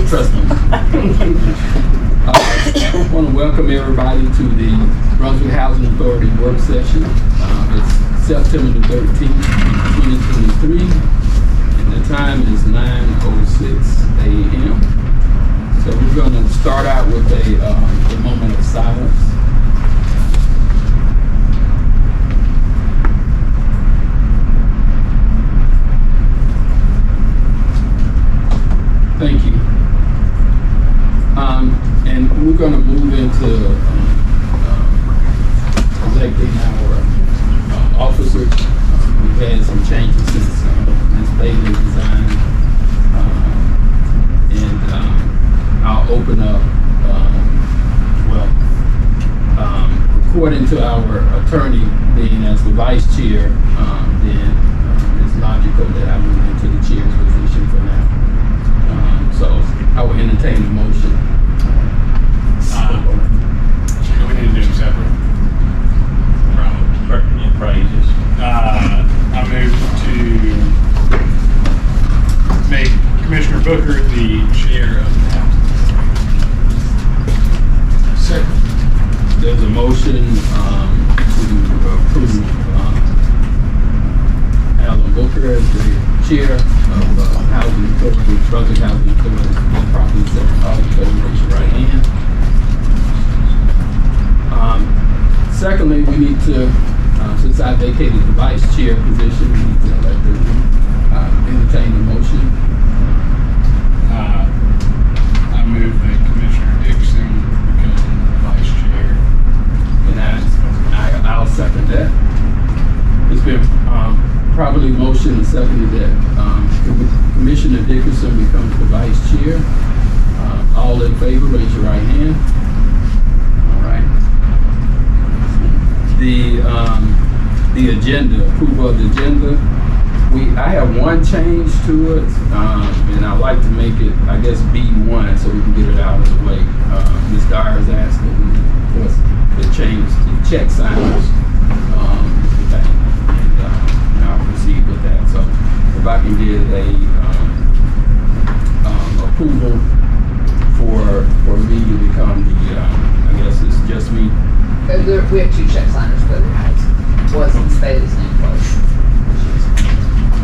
trust me. I want to welcome everybody to the Brunswick Housing Authority work session. It's September the 13th, 2023, and the time is 9:06 a.m. So we're going to start out with a moment of silence. Thank you. And we're going to move into electing our officers. We've had some changes since Ms. Bailey resigned. And I'll open up, according to our attorney being as the vice chair, then it's logical that I move into the chair's position for now. So I will entertain a motion. We need to do them separate. Probably just. I move to make Commissioner Booker the chair of the House. Second. There's a motion to approve Alan Booker as the chair of Housing Authority, Brunswick Housing Authority, properly second. All in favor, raise your right hand. Secondly, we need to, since I vacated the vice chair position, we need to entertain the motion. I move that Commissioner Dixon become vice chair. And I'll second that. It's been probably motion and seconded that Commissioner Dickerson becomes the vice chair. All in favor, raise your right hand. All right. The agenda, approval of the agenda. I have one change to it, and I'd like to make it, I guess, B1 so we can get it out of the way. Ms. Dyer has asked that we, of course, the change to check signers. And I'll proceed with that. So if I can get a approval for me to become the, I guess it's just me. We have two check signers, but it wasn't Bailey's name was.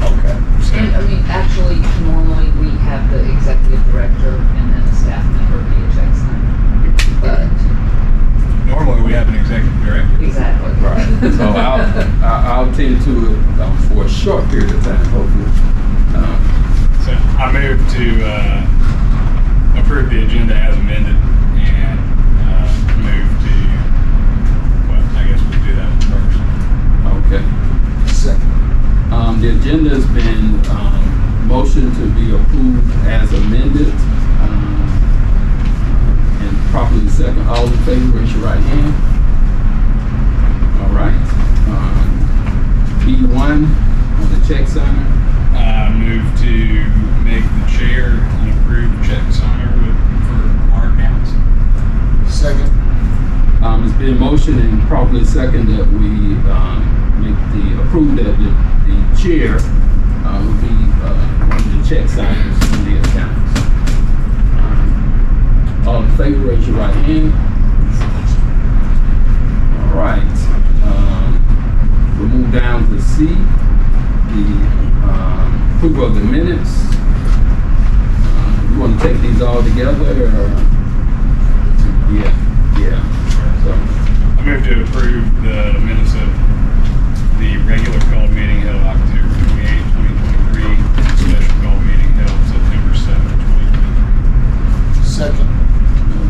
Okay. And, I mean, actually, normally we have the executive director and then a staff member be a check signer. But Normally we have an executive director. exactly. Right. So I'll tend to it for a short period of time, hopefully. So I move to approve the agenda as amended and move to, well, I guess we'll do that first. Okay. Second. The agenda has been motioned to be approved as amended, and properly second. All in favor, raise your right hand. All right. B1 on the check signer. Move to make the chair an approved check signer for our accounts. Second. It's been motioned and properly second that we approve that the chair will be one of the check signers in the accounts. All in favor, raise your right hand. All right. We'll move down to C, the approval of the minutes. You want to take these all together, or? Yeah. So, I move to approve the minutes of the regular call meeting held October 28, 2023, special call meeting held September 7, 2023. Second.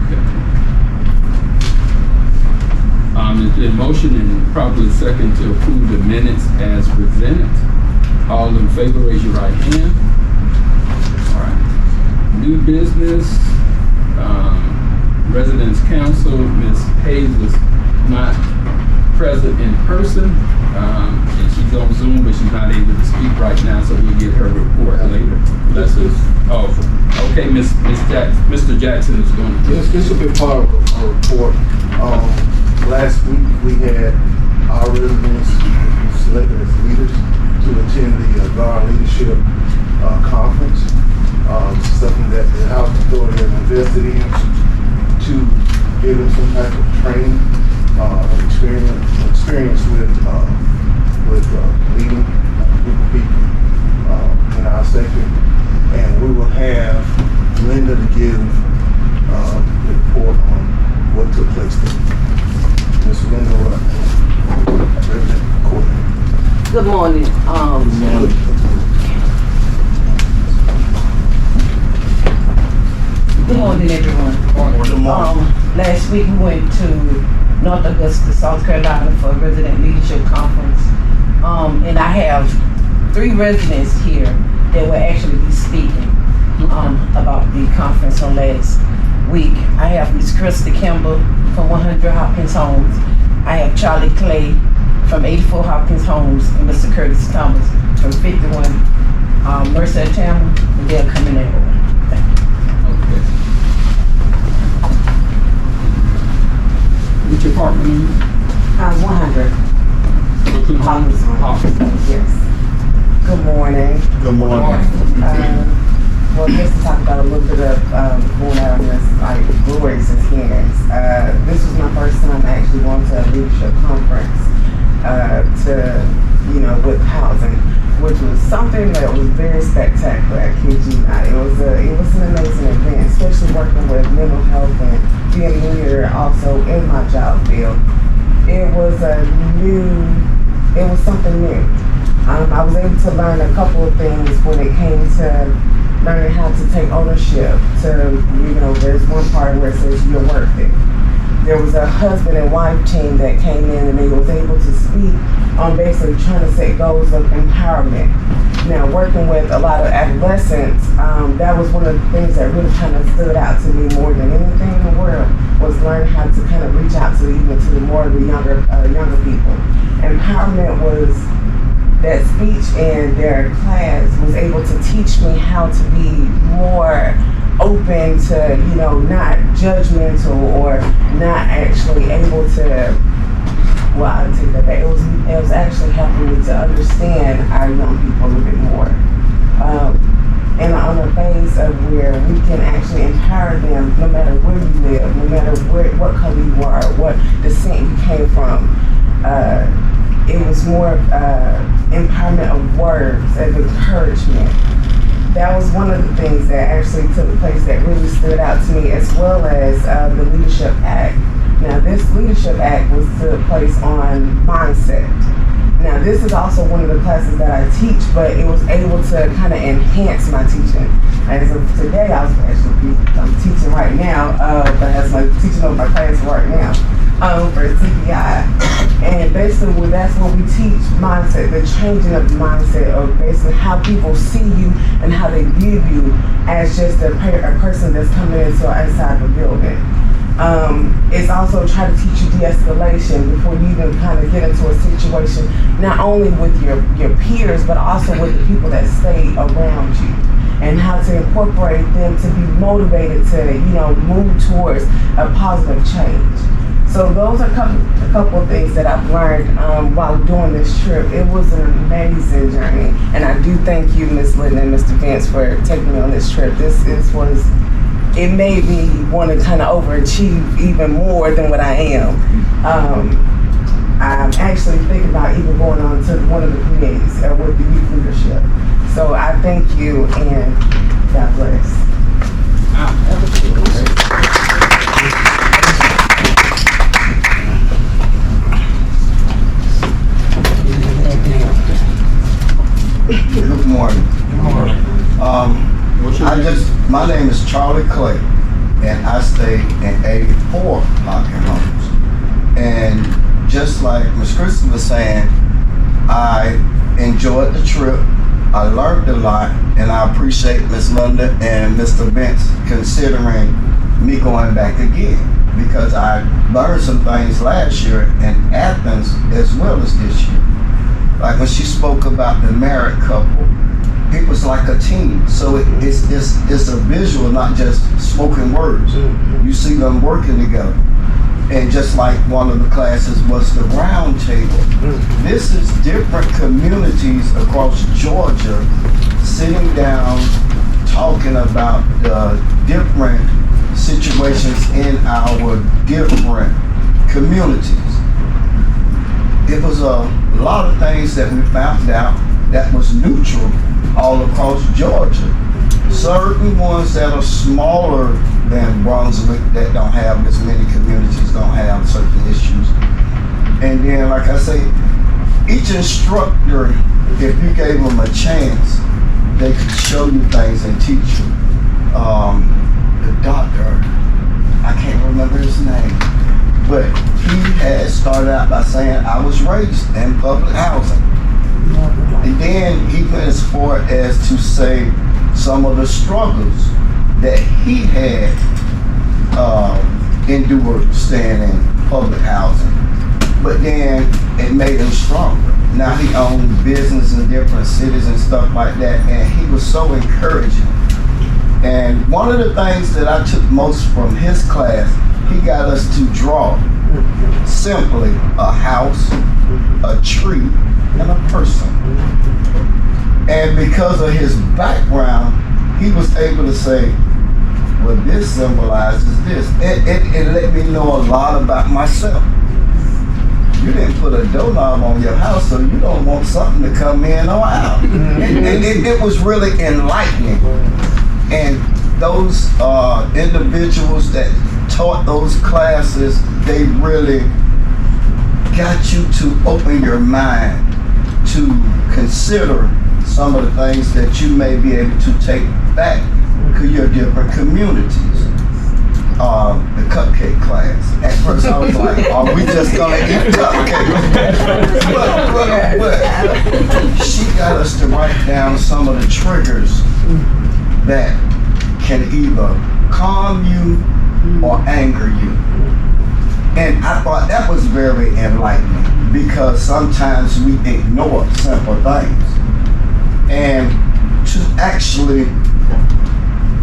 okay. It's been motion and probably second to approve the minutes as presented. All in favor, raise your right hand. All right. New business, Residents Council, Ms. Hayes was not present in person, and she's on Zoom, but she's not able to speak right now, so we'll get her report later. Okay, Mr. Jackson is going to. This will be part of a report. Last week we had our residents selected as leaders to attend the GAR Leadership Conference. Something that the Housing Authority experience with leading a group of people in our sector, and we will have Linda to give the report on what took place there. Ms. Linda Reverend Courtney. Good morning. Good morning, everyone. Good morning. Last week we went to North Augusta, South Carolina for a resident leadership conference. And I have 3 residents here that will actually be speaking about the conference on last week. I have Miss Krista Kimball from 100 Hopkins Homes. I have Charlie Clay from 84 Hopkins Homes, and Mr. Curtis Thomas from 51 Mercer Tampa, and they're coming in. Thank you. Okay. What's your apartment number? 100 Brooklyn Hopkins Homes. Hopkins. Yes. Good morning. Good morning. Well, just to talk about a little bit of going out on this, like breweries and skins. This was my first time actually going to a leadership conference with housing, which was something that was very spectacular. I kid you not. It was an amazing event, especially working with mental health and being a leader also in my job field. It was something new. I was able to learn a couple of things when it came to learning how to take ownership. There's one part where it says you're worth it. There was a husband and wife team that came in and they was able to speak on basically trying to set goals of empowerment. Now, working with a lot of adolescents, that was one of the things that really kind of stood out to me more than anything in the world, was learning how to kind of reach out to the more of the younger people. Empowerment was that speech in their class was able to teach me how to be more open to, not judgmental or not actually able to, well, I'll take that back. It was actually helping me to understand our young people a little bit more. And on a base of where we can actually empower them no matter where you live, no matter what color you are, what descent you came from. It was more empowerment of words, of encouragement. That was one of the things that actually took place that really stood out to me, as well as the Leadership Act. Now, this Leadership Act was took place on mindset. Now, this is also one of the classes that I teach, but it was able to kind of enhance my teaching. As of today, I'm teaching right now, but as I'm teaching over my class right now for CPI. And basically, that's what we teach, mindset, the changing of the mindset of basically how people see you and how they view you as just a person that's coming into inside the building. It's also trying to teach you de-escalation before you even kind of get into a situation, not only with your peers, but also with the people that stay around you, and how to incorporate them to be motivated to, move towards a positive change. So those are a couple of things that I've learned while doing this trip. It was an amazing journey, and I do thank you, Ms. Litton and Mr. Vince, for taking me on this trip. It made me want to kind of overachieve even more than what I am. I'm actually thinking about even going on to one of the committees with the youth leadership. So I thank you, and God bless. Good morning. My name is Charlie Clay, and I stay in 84 Hopkins Homes. And just like Ms. Kristen was saying, I enjoyed the trip. I learned a lot, and I appreciate Ms. Linda and Mr. Vince considering me going back again, because I learned some things last year in Athens as well as this year. Like when she spoke about the married couple, it was like a team. So it's a visual, not just spoken words. You see them working together. And just like one of the classes was the round table. This is different communities across Georgia sitting down, talking about the different situations in our different communities. it was a lot of things that we found out that was neutral all across Georgia. Certain ones that are smaller than Brunswick that don't have as many communities don't have certain issues. And then, like I say, each instructor, if you gave them a chance, they could show you things and teach you. The doctor, I can't remember his name, but he had started out by saying, I was raised in public housing. And then he went as far as to say some of the struggles that he had endured staying in public housing. But then it made him stronger. Now he owned business in different cities and stuff like that, and he was so encouraging. And one of the things that I took most from his class, he got us to draw simply a house, a tree, and a person. And because of his background, he was able to say, well, this symbolizes this. It let me know a lot about myself. You didn't put a doorknob on your house, so you don't want something to come in or out. And it was really enlightening. And those individuals that taught those classes, they really got you to open your mind to consider some of the things that you may be able to take back to your different communities. The cupcake class. At first I was like, are we just gonna eat cupcakes? But she got us to write down some of the triggers that can either calm you or anger you. And I thought that was very enlightening because sometimes we ignore simple things. And to actually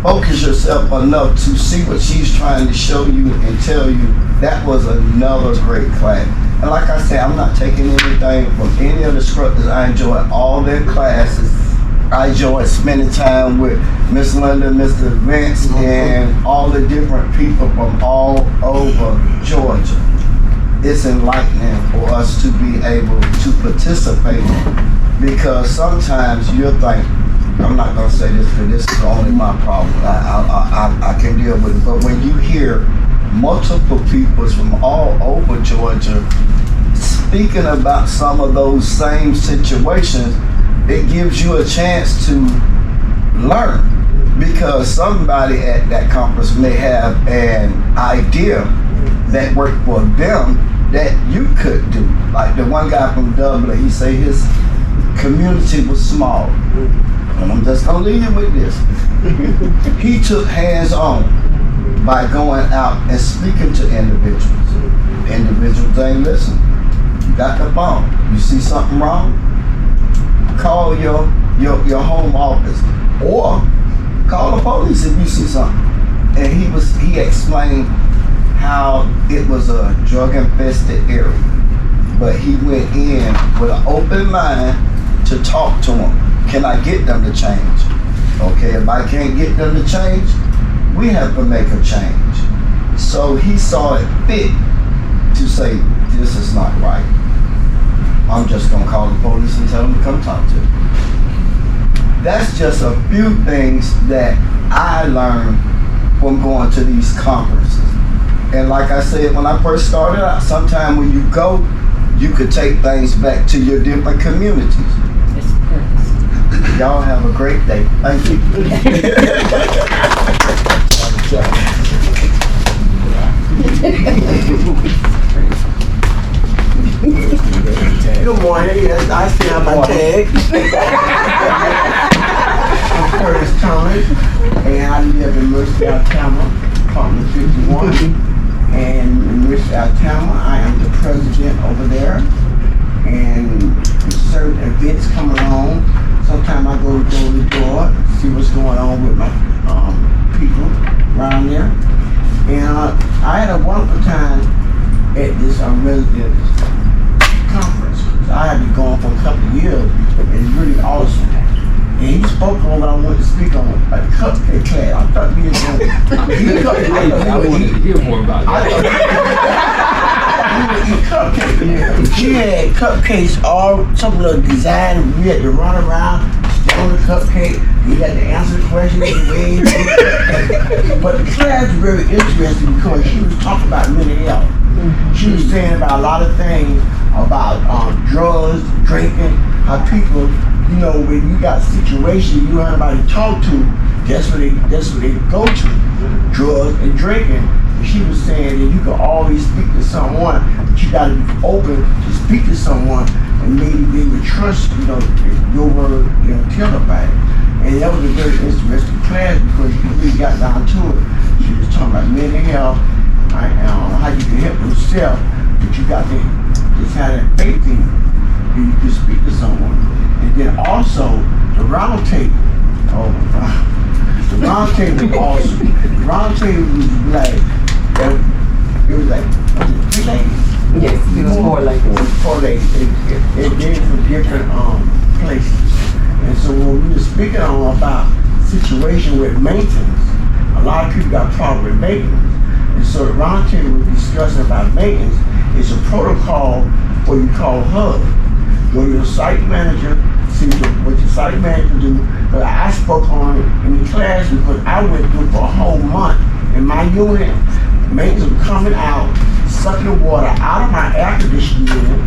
focus yourself enough to see what she's trying to show you and tell you, that was another great class. And like I said, I'm not taking anything from any of the instructors. I enjoyed all their classes. I enjoyed spending time with Miss Linda, Mr. Vince, and all the different people from all over Georgia. It's enlightening for us to be able to participate because sometimes you'll think, I'm not gonna say this because this is only my problem. I can deal with it. But when you hear multiple people from all over Georgia speaking about some of those same situations, it gives you a chance to learn because somebody at that conference may have an idea that worked for them that you could do. Like the one guy from Dublin, he say his community was small. And I'm just gonna leave you with this. He took hands-on by going out and speaking to individuals. Individuals saying, listen, you got the phone. You see something wrong? Call your home office or call the police if you see something. And he explained how it was a drug-infested area. But he went in with an open mind to talk to them. Can I get them to change? Okay, if I can't get them to change, we have to make a change. So he saw it fit to say, this is not right. I'm just gonna call the police and tell them to come talk to me. That's just a few things that I learned from going to these conferences. And like I said, when I first started out, sometime when you go, you could take things back to your different communities. It's purpose. Y'all have a great day. Thank you. Good morning. Yes, I see on my tag. I'm Curtis Thomas, and I live in Mercy, Alabama, apartment 51. And in Mercy, Alabama, I am the president over there. And certain events come along. Sometimes I go door to door, see what's going on with my people around there. And I had a wonderful time at this residence conference. So I had been going for a couple of years, and it's really awesome. And he spoke on what I wanted to speak on, like cupcake class. I thought we were I wanted to hear more about that. we would eat cupcakes. She had cupcakes all some of the design. We had to run around, stay on the cupcake. You had to answer the questions in the way. But the class was very interesting because she was talking about mental health. She was saying about a lot of things about drugs, drinking, how people, you know, when you got situations you don't have anybody to talk to, that's what they go to, drugs and drinking. And she was saying that you can always speak to someone, but you got to be open to speak to someone, and maybe they would trust, you know, your word, you know, tell about it. And that was a very interesting class because you really got down to it. She was talking about mental health, how you can help yourself, but you got to just have that faith in you, and you can speak to someone. And then also the round table. Oh my God. The round table was awesome. The round table was like, it was like, three ladies? Yes, it was 4 ladies. It was 4 ladies. It came from different places. And so when we were speaking on about situation with maintenance, a lot of people got problem with maintenance. And so the round table was discussing about maintenance. It's a protocol what you call HUD. Go to your site manager, see what your site manager do. But I spoke on it in the class because I went through for a whole month. In my unit, maintenance was coming out, sucking the water out of my air conditioning unit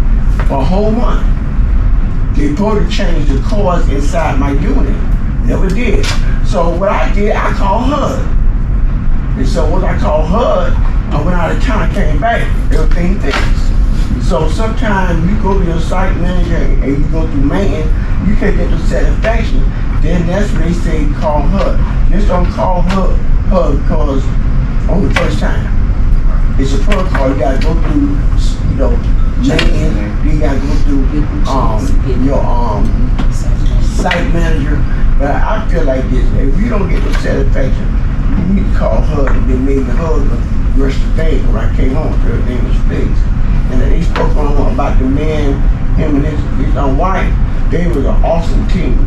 for a whole month. They supposed to change the coils inside my unit. Never did. So what I did, I called HUD. And so when I called HUD, I went out of town and came back. Everything fixed. So sometimes you go to your site manager and you go through maintenance, you can't get the satisfaction. Then that's when they say call HUD. Just don't call HUD because on the first time. It's a protocol. You gotta go through, you know, maintenance. You gotta go through your site manager. But I feel like this: if you don't get the satisfaction, you need to call HUD, and then maybe HUD will rush the day. When I came home, everything was fixed. And then they spoke on about the man, him and his wife. They was an awesome team.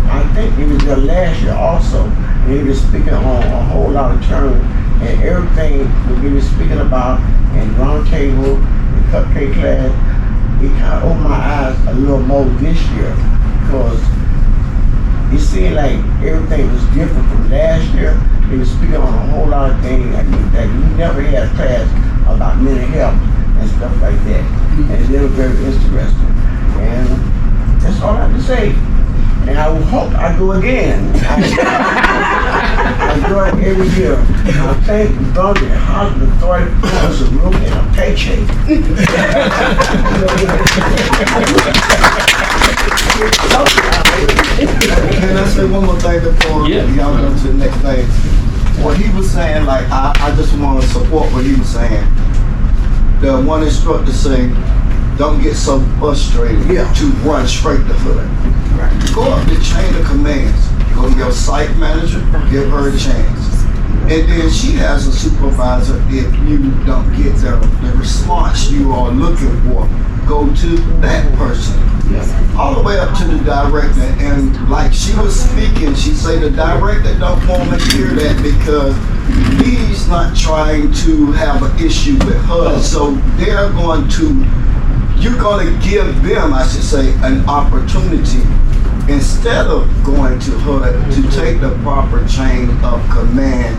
I think it was their last year also. And they were speaking on a whole lot of terms and everything that we were speaking about in round table, the cupcake class. It kind of opened my eyes a little more this year because it seemed like everything was different from last year. They were speaking on a whole lot of things that we never had a class about mental health and stuff like that. And they were very interesting. And that's all I have to say. And I hope I go again. I go every year. I thank the Boundary Housing Authority for us a room and a paycheck. Can I say one more thing before y'all go to the next thing? What he was saying, like, I just want to support what he was saying. The one instructor saying, don't get so frustrated to run straight to hood. Go up the chain of commands. Go to your site manager, give her a chance. And then she has a supervisor. If you don't get the response you are looking for, go to that person. All the way up to the director. And like she was speaking, she said the director don't want to hear that because he's not trying to have an issue with her. So they're going to, you're going to give them, I should say, an opportunity instead of going to HUD to take the proper chain of command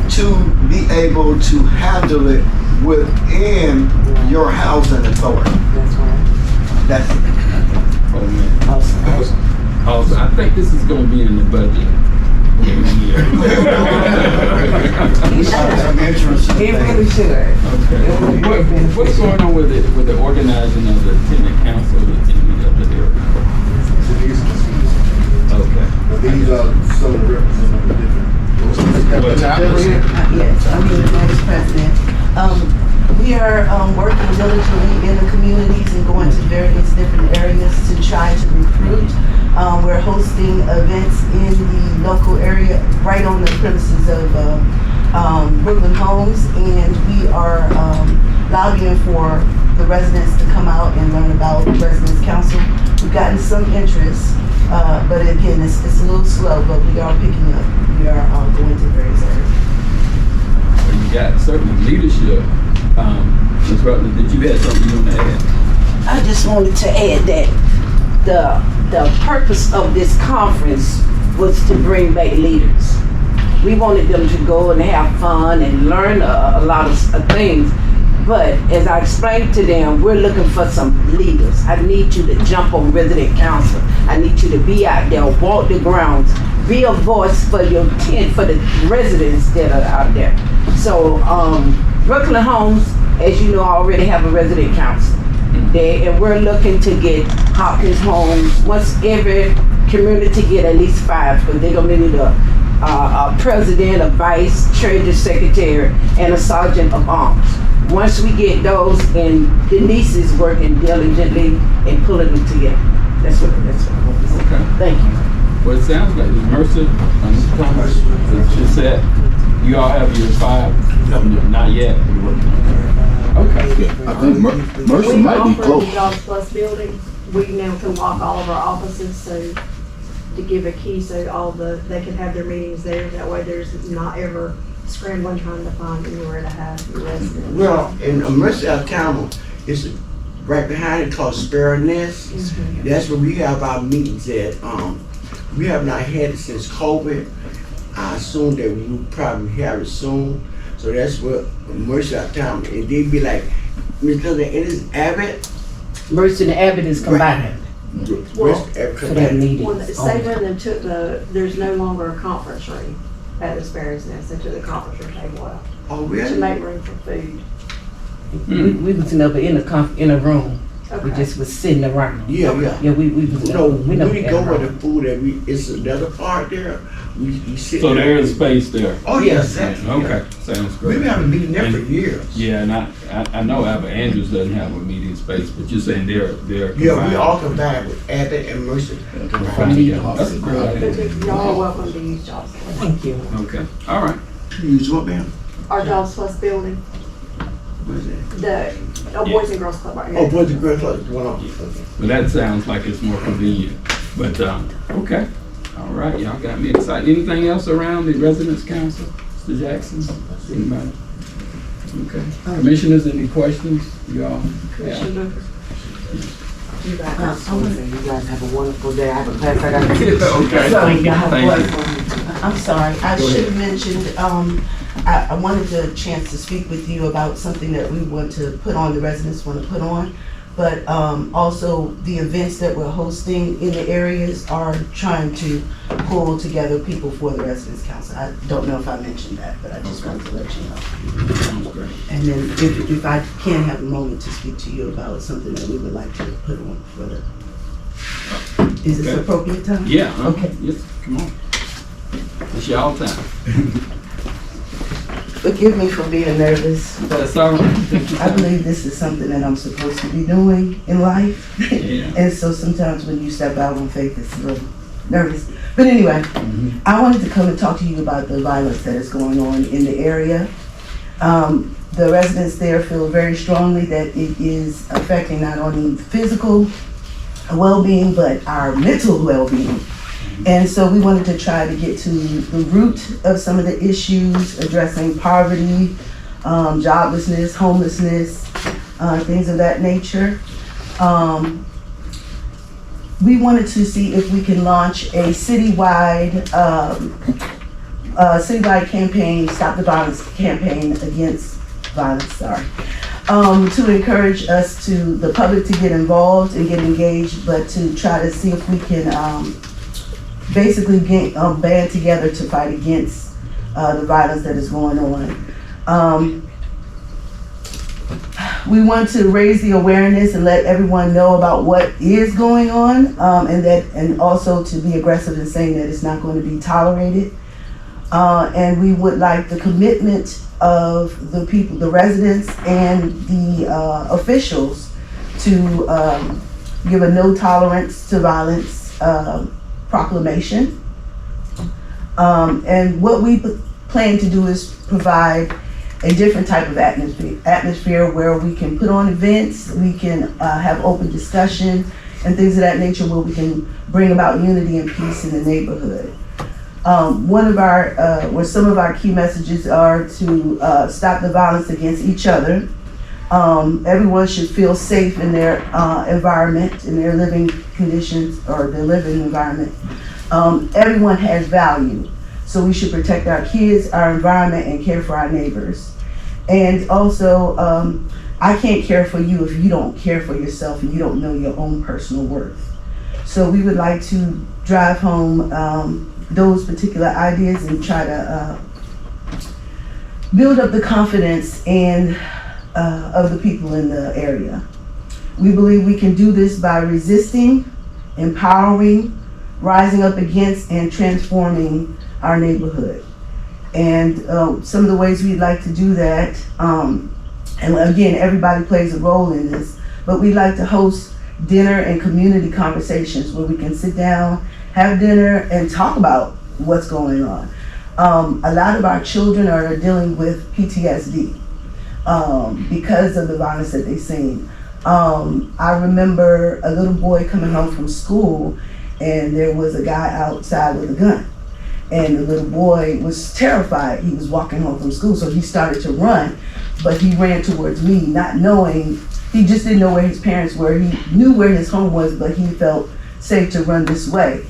to be able to handle it within your housing authority. That's right. That's it. Oh, man. Awesome. Also, I think this is going to be in the budget every year. Some interesting It things. really should. Okay. What's going on with the organizing of the tenant council of the area? Okay. These are some of the representatives of the different. Yes, I'm here, Vice President. We are working diligently in the communities and going to various different areas to try to recruit. We're hosting events in the local area, right on the premises of Brooklyn Homes, and we are lobbying for the residents to come out and learn about Residents Council. We've gotten some interest, but again, it's a little slow, but we are picking up. We are going to various areas. Well, you got certain leadership. Ms. Rutland, did you have something you want to add? I just wanted to add that the purpose of this conference was to bring back leaders. We wanted them to go and have fun and learn a lot of things. But as I explained to them, we're looking for some leaders. I need you to jump on resident council. I need you to be out there, walk the grounds, be a voice for your for the residents that are out there. So Brooklyn Homes, as you know, already have a resident council. And we're looking to get Hopkins Homes, once every community get at least 5, because they're gonna need a president, a vice, treasury secretary, and a sergeant of arms. Once we get those, and Denise is working diligently and pulling them together. That's what I want to say. Okay. Thank you. Well, it sounds like Mercer, Mr. Thomas, as you said, you all have your 5? No. Not yet. Okay. I think Mercer might be We close. offer the Jobs Plus building. We now can lock all of our offices, so to give a key so they can have their meetings there. That way there's not ever scrambling trying to find anywhere to have your residents. Well, in Mercer, Alabama, it's right behind it called Sparrow Nest. That's where we have our meetings at. We have not had it since COVID. I assume that we will probably have it soon. So that's what Mercer, Alabama, and they'd be like, Mr. It is Abbott. Mercer and Abbott is combined Well, for that meeting. say when them took there's no longer a conference room at the Sparrow's Nest. They took the conference room table out Oh, to really? make room for food. We was never in a room. We Okay. just was sitting around. Yeah. Yeah, we was No, we we never go had a with room. the food that it's another part there. We sit So there. there is space there. Oh, yes, exactly. Okay, sounds We've great. been having a meeting there for years. Yeah, and I know Albert Andrews doesn't have a meeting space, but you're saying they're Yeah, combined. we all combined with Abbott and Mercer. Combined together. That's a great But idea. y'all are welcome to use Jobs Plus. Thank you. Okay, all right. Use what, ma'am? Our Jobs Plus building, What is that? the Boys and Girls Club right Oh, here. Boys and Girls Club, one off. Well, that sounds like it's more convenient, but, okay. All right, y'all got me excited. Anything else around the Residents Council, Mr. Jackson? Anybody? Okay. Commissioners, any questions? Y'all? Commissioner Booker. I want to say you guys have a wonderful day. I have a class I got to do. Okay. So y'all have a Thank you. blessed I'm sorry, I Go should have mentioned, I wanted the chance to speak with you about something that we want to put on, the residents want to put on. But also the events that we're hosting in the areas are trying to pull together people for the Residents Council. I don't know if I mentioned that, but I just wanted to let you know. Sounds great. And then if I can have a moment to speak to you about something that we would like to put on for the, is this Okay. appropriate time? Yeah. Okay. Yes, come on. It's y'all time. Forgive me for being nervous, but That's all right. Take your I time. believe this is something that I'm supposed to be doing in life. Yeah. And so sometimes when you step out on faith, it's a little nervous. But anyway, I wanted to come and talk to you about the violence that is going on in the area. The residents there feel very strongly that it is affecting not only physical well-being, but our mental well-being. And so we wanted to try to get to the root of some of the issues, addressing poverty, joblessness, homelessness, things of that nature. We wanted to see if we can launch a citywide campaign, Stop the Violence campaign against violence, to encourage us the public to get involved and get engaged, but to try to see if we can basically band together to fight against the violence that is going on. We want to raise the awareness and let everyone know about what is going on, and also to be aggressive in saying that it's not going to be tolerated. And we would like the commitment of the people, the residents and the officials to give a no tolerance to violence proclamation. And what we plan to do is provide a different type of atmosphere where we can put on events, we can have open discussion and things of that nature, where we can bring about unity and peace in the neighborhood. Where some of our key messages are to stop the violence against each other, Everyone should feel safe in their environment, in their living conditions or their living environment. Everyone has value, so we should protect our kids, our environment, and care for our neighbors. And also, I can't care for you if you don't care for yourself and you don't know your own personal worth. So we would like to drive home those particular ideas and try to build up the confidence and of the people in the area. We believe we can do this by resisting, empowering, rising up against, and transforming our neighborhood. And some of the ways we'd like to do that, and again, everybody plays a role in this, but we'd like to host dinner and community conversations where we can sit down, have dinner, and talk about what's going on. A lot of our children are dealing with PTSD because of the violence that they've seen. I remember a little boy coming home from school and there was a guy outside with a gun. And the little boy was terrified. He was walking home from school, so he started to run, but he ran towards me, not knowing, he just didn't know where his parents were. He knew where his home was, but he felt safe to run this way.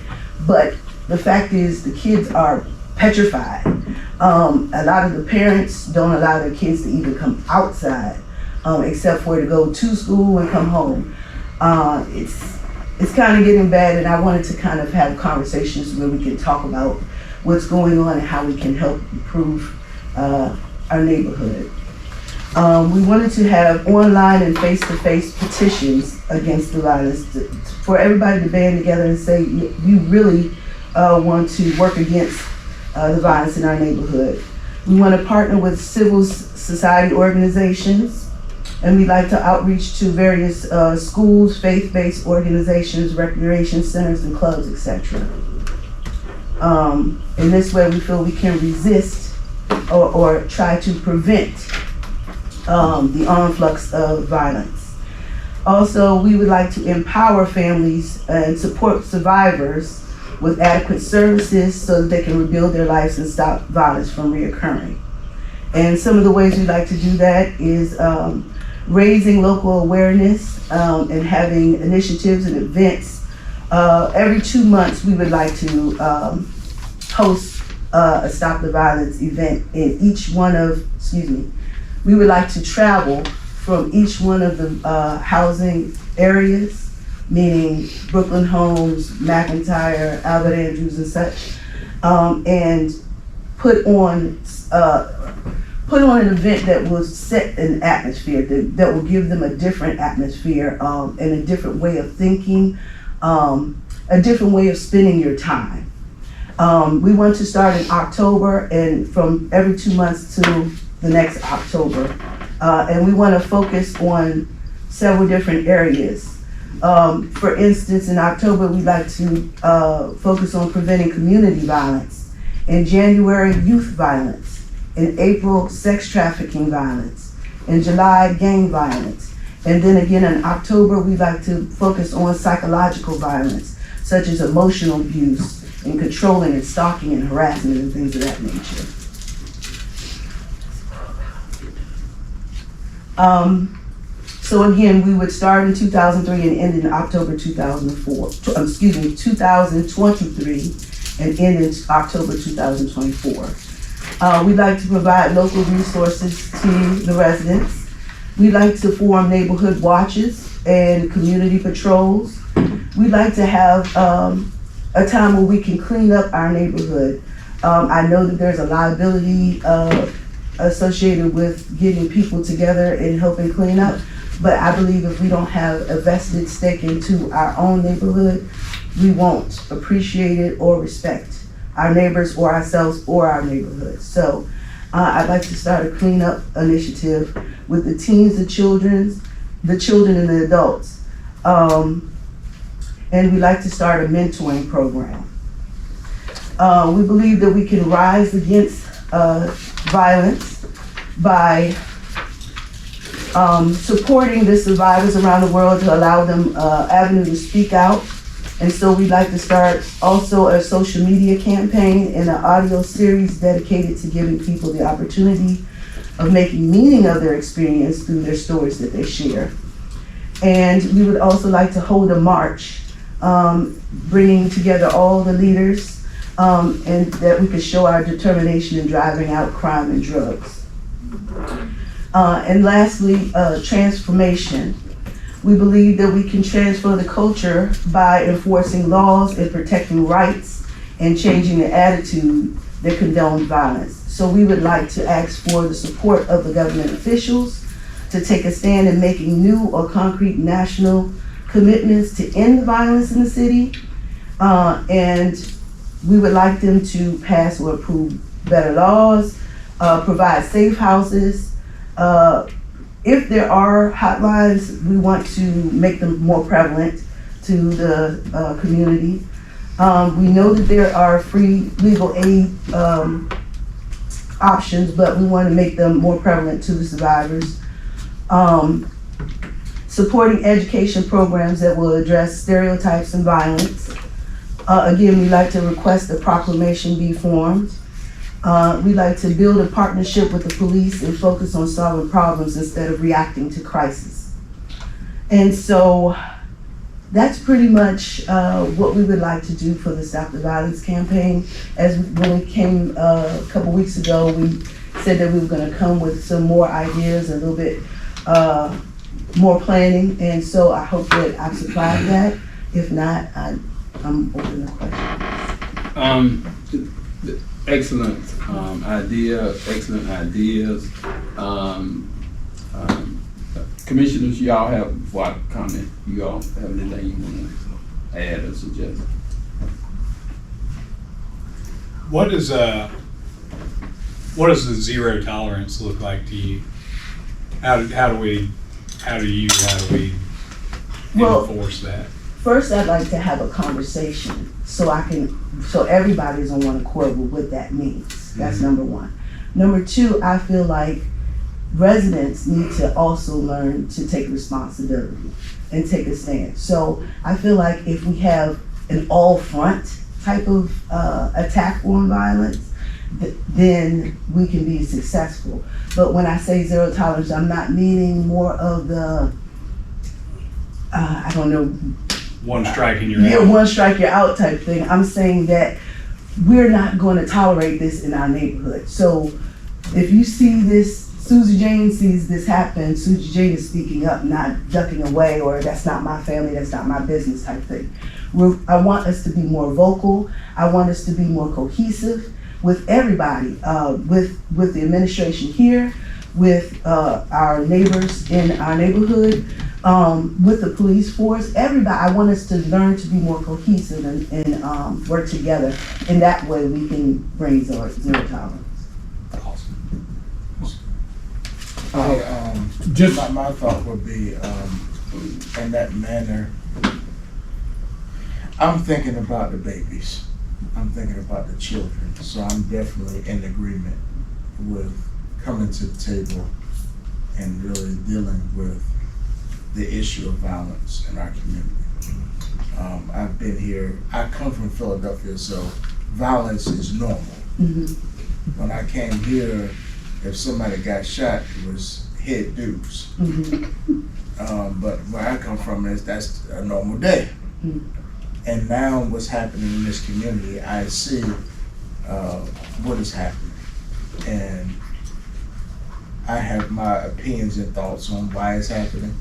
But the fact is, the kids are petrified. A lot of the parents don't allow their kids to even come outside, except for to go to school and come home. It's kind of getting bad, and I wanted to kind of have conversations where we can talk about what's going on and how we can help improve our neighborhood. We wanted to have online and face-to-face petitions against the violence for everybody to band together and say, you really want to work against the violence in our neighborhood. We want to partner with civil society organizations, and we'd like to outreach to various schools, faith-based organizations, recreation centers, and clubs, etc. In this way, we feel we can resist or try to prevent the influx of violence. Also, we would like to empower families and support survivors with adequate services so that they can rebuild their lives and stop violence from reoccurring. And some of the ways we like to do that is raising local awareness and having initiatives and events. Every 2 months, we would like to host a Stop the Violence event in each one of, we would like to travel from each one of the housing areas, meaning Brooklyn Homes, McIntyre, Albert Andrews, and such, and put on an event that will set an atmosphere, that will give them a different atmosphere and a different way of thinking, a different way of spending your time. We want to start in October and from every 2 months to the next October. And we want to focus on several different areas. For instance, in October, we'd like to focus on preventing community violence. In January, youth violence. In April, sex trafficking violence. In July, gang violence. And then again in October, we'd like to focus on psychological violence, such as emotional abuse and controlling and stalking and harassment and things of that nature. So again, we would start in 2003 and end in October 2023 and end in October 2024. We'd like to provide local resources to the residents. We'd like to form neighborhood watches and community patrols. We'd like to have a time where we can clean up our neighborhood. I know that there's a liability associated with getting people together and helping clean up, but I believe if we don't have a vested stake into our own neighborhood, we won't appreciate it or respect our neighbors or ourselves or our neighborhood. So I'd like to start a cleanup initiative with the teens, the children and the adults. And we'd like to start a mentoring program. We believe that we can rise against violence by supporting the survivors around the world to allow them avenue to speak out. And so we'd like to start also a social media campaign and an audio series dedicated to giving people the opportunity of making meaning of their experience through their stories that they share. And we would also like to hold a march, bringing together all the leaders, and that we could show our determination in driving out crime and drugs. And lastly, transformation. We believe that we can transfer the culture by enforcing laws and protecting rights and changing the attitude that condones violence. So we would like to ask for the support of the government officials to take a stand in making new or concrete national commitments to end the violence in the city. And we would like them to pass or approve better laws, provide safe houses. If there are hotlines, we want to make them more prevalent to the community. We know that there are free legal aid options, but we want to make them more prevalent to the survivors. Supporting education programs that will address stereotypes and violence. Again, we'd like to request a proclamation be formed. We'd like to build a partnership with the police and focus on solving problems instead of reacting to crisis. And so that's pretty much what we would like to do for the Stop the Violence campaign. When we came a couple weeks ago, we said that we were going to come with some more ideas, a little bit more planning, and so I hope that I've supplied that. If not, I'm open to questions. Excellent excellent ideas. Commissioners, y'all have what comment? You all have anything you want to add or suggest? What does the zero tolerance look like to you? How do we Well, enforce that? First, I'd like to have a conversation so everybody's on one accord with what that means. That's number one. Number two, I feel like residents need to also learn to take responsibility and take a stand. So I feel like if we have an all front type of attack on violence, then we can be successful. But when I say zero tolerance, I'm not meaning more of the, I don't know. One strike and you're Yeah, out. one strike you're out type thing. I'm saying that we're not going to tolerate this in our neighborhood. So if you see this, Susie Jane sees this happen, Susie Jane is speaking up, not ducking away, or that's not my family, that's not my business type thing. I want us to be more vocal. I want us to be more cohesive with everybody, with the administration here, with our neighbors in our neighborhood, with the police force, everybody. I want us to learn to be more cohesive and work together. And that way we can bring zero tolerance. My thought would be, in that manner, I'm thinking about the babies. I'm thinking about the children. So I'm definitely in agreement with coming to the table and really dealing with the issue of violence in our community. I've been here, I come from Philadelphia, so violence is normal. Mm-hmm. When I came here, if somebody got shot, it was head dues. Mm-hmm. But where I come from that's a normal day. Mm-hmm. And now what's happening in this community, I see what is happening. And I have my opinions and thoughts on why it's happening.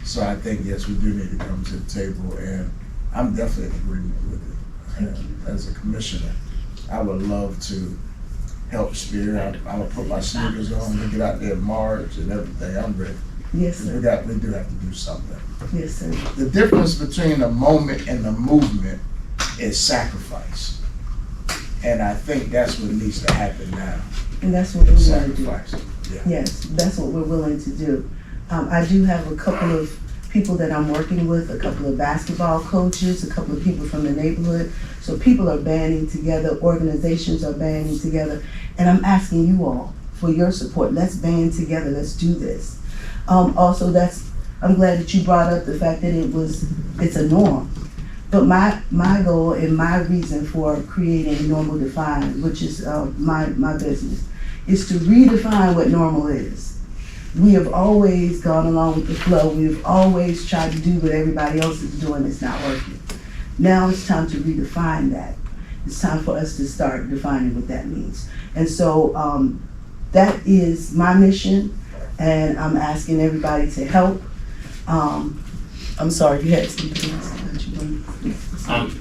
So I think, yes, we do need to come to the table, and I'm definitely in agreement with it. And as a commissioner, I would love to help steer. I'm gonna put my sneakers on and get out there and march and everything. I'm ready. Yes, sir. We do have to do something. Yes, sir. The difference between the moment and the movement is sacrifice. And I think that's what needs to happen now. And that's what we want to do. Sacrifice. Yeah. Yes, that's what we're willing to do. I do have a couple of people that I'm working with, a couple of basketball coaches, a couple of people from the neighborhood. So people are banding together, organizations are banding together, and I'm asking you all for your support. Let's band together, let's do this. Also, I'm glad that you brought up the fact that it's a norm. But my goal and my reason for creating Normal Defined, which is my business, is to redefine what normal is. We have always gone along with the flow. We've always tried to do what everybody else is doing that's not working. Now it's time to redefine that. It's time for us to start defining what that means. And so that is my mission, and I'm asking everybody to help. I'm sorry, you had something else that you wanted.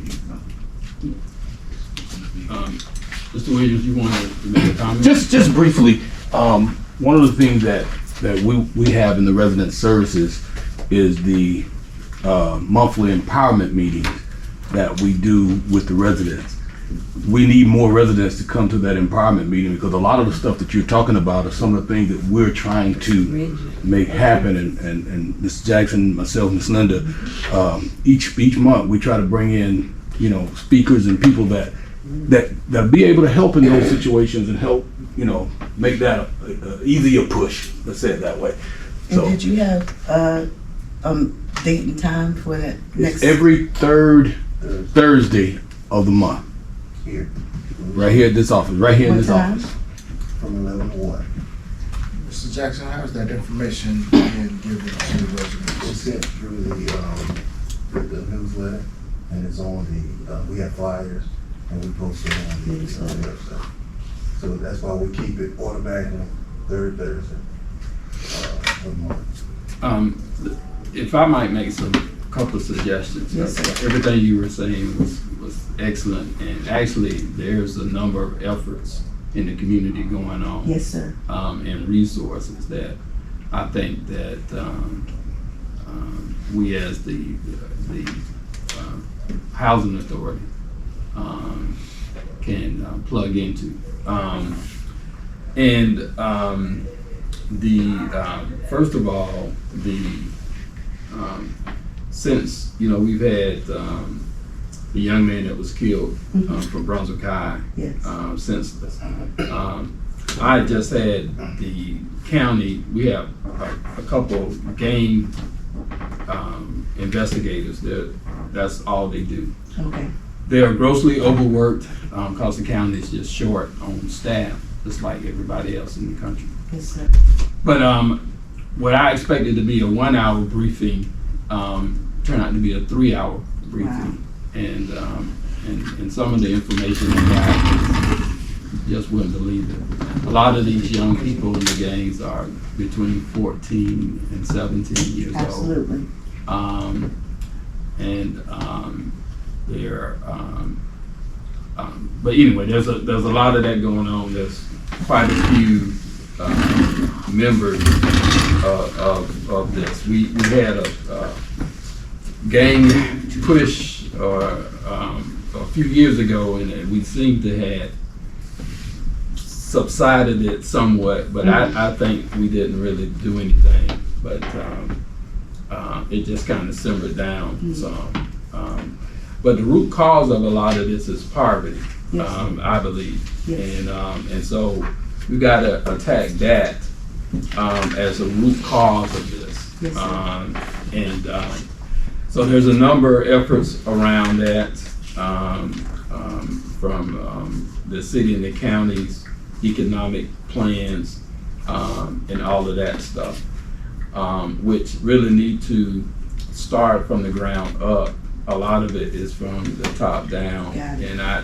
Mr. Williams, you want to make a comment? Just briefly, one of the things that we have in the resident services is the monthly empowerment meetings that we do with the residents. We need more residents to come to that empowerment meeting, because a lot of the stuff that you're talking about are some of the things that we're trying to make happen. And Ms. Jackson, myself, Ms. Linda, each month we try to bring in, speakers and people that be able to help in those situations and help, make that a easier push. Let's say it that way. And did you have date and time for that next? Every third Thursday of the month. Here. Right here at this office, right here in What this time? office. From 11 to 1. Mr. Jackson, how's that information being given to the It's residents? sent through the newsletter, and it's on we have flyers, and we post it on the website. So that's why we keep it automatically third Thursday of the month. If I might make couple of suggestions. Yes, sir. Everything you were saying was excellent, and actually there's a number of efforts in the community going on. Yes, sir. And resources that I think that we as the housing authority can plug into. First of all, since we've had the young man that was killed from Brunswick High, Yes. since I just had the county, we have a couple game investigators that's all they do. Okay. They are grossly overworked because the county is just short on staff, just like everybody else in the country. Yes, sir. But what I expected to be a 1 hour briefing turned out to be a 3 hour briefing. Wow. And some of the information I got, just wouldn't believe it. A lot of these young people in the gangs are between 14 and 17 years Absolutely. old. But anyway, there's a lot of that going on. There's quite a few members of this. We had a gang push a few years ago, and we seem to have subsided it somewhat, but I think we didn't really do anything, but it just kind of simmered down some. But the root cause of a lot of this is poverty, Yes. I believe. Yes. And so we got to attack that as a root cause of this. Yes, sir. So there's a number of efforts around that from the city and the county's economic plans and all of that stuff, which really need to start from the ground up. A lot of it is from the top down. Got it. And I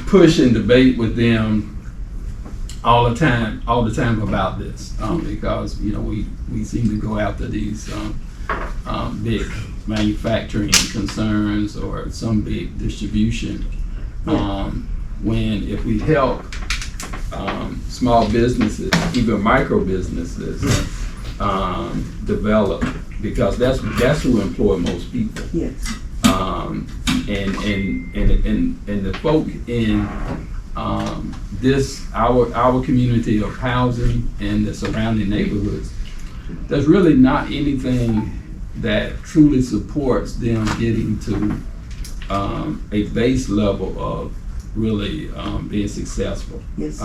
push and debate with them all the time about this, because we seem to go after these big manufacturing concerns or some big distribution, when if we help small businesses, even micro businesses, develop, because that's who employ most people. Yes. And the folk in our community of housing and the surrounding neighborhoods, there's really not anything that truly supports them getting to a base level of really being successful. Yes.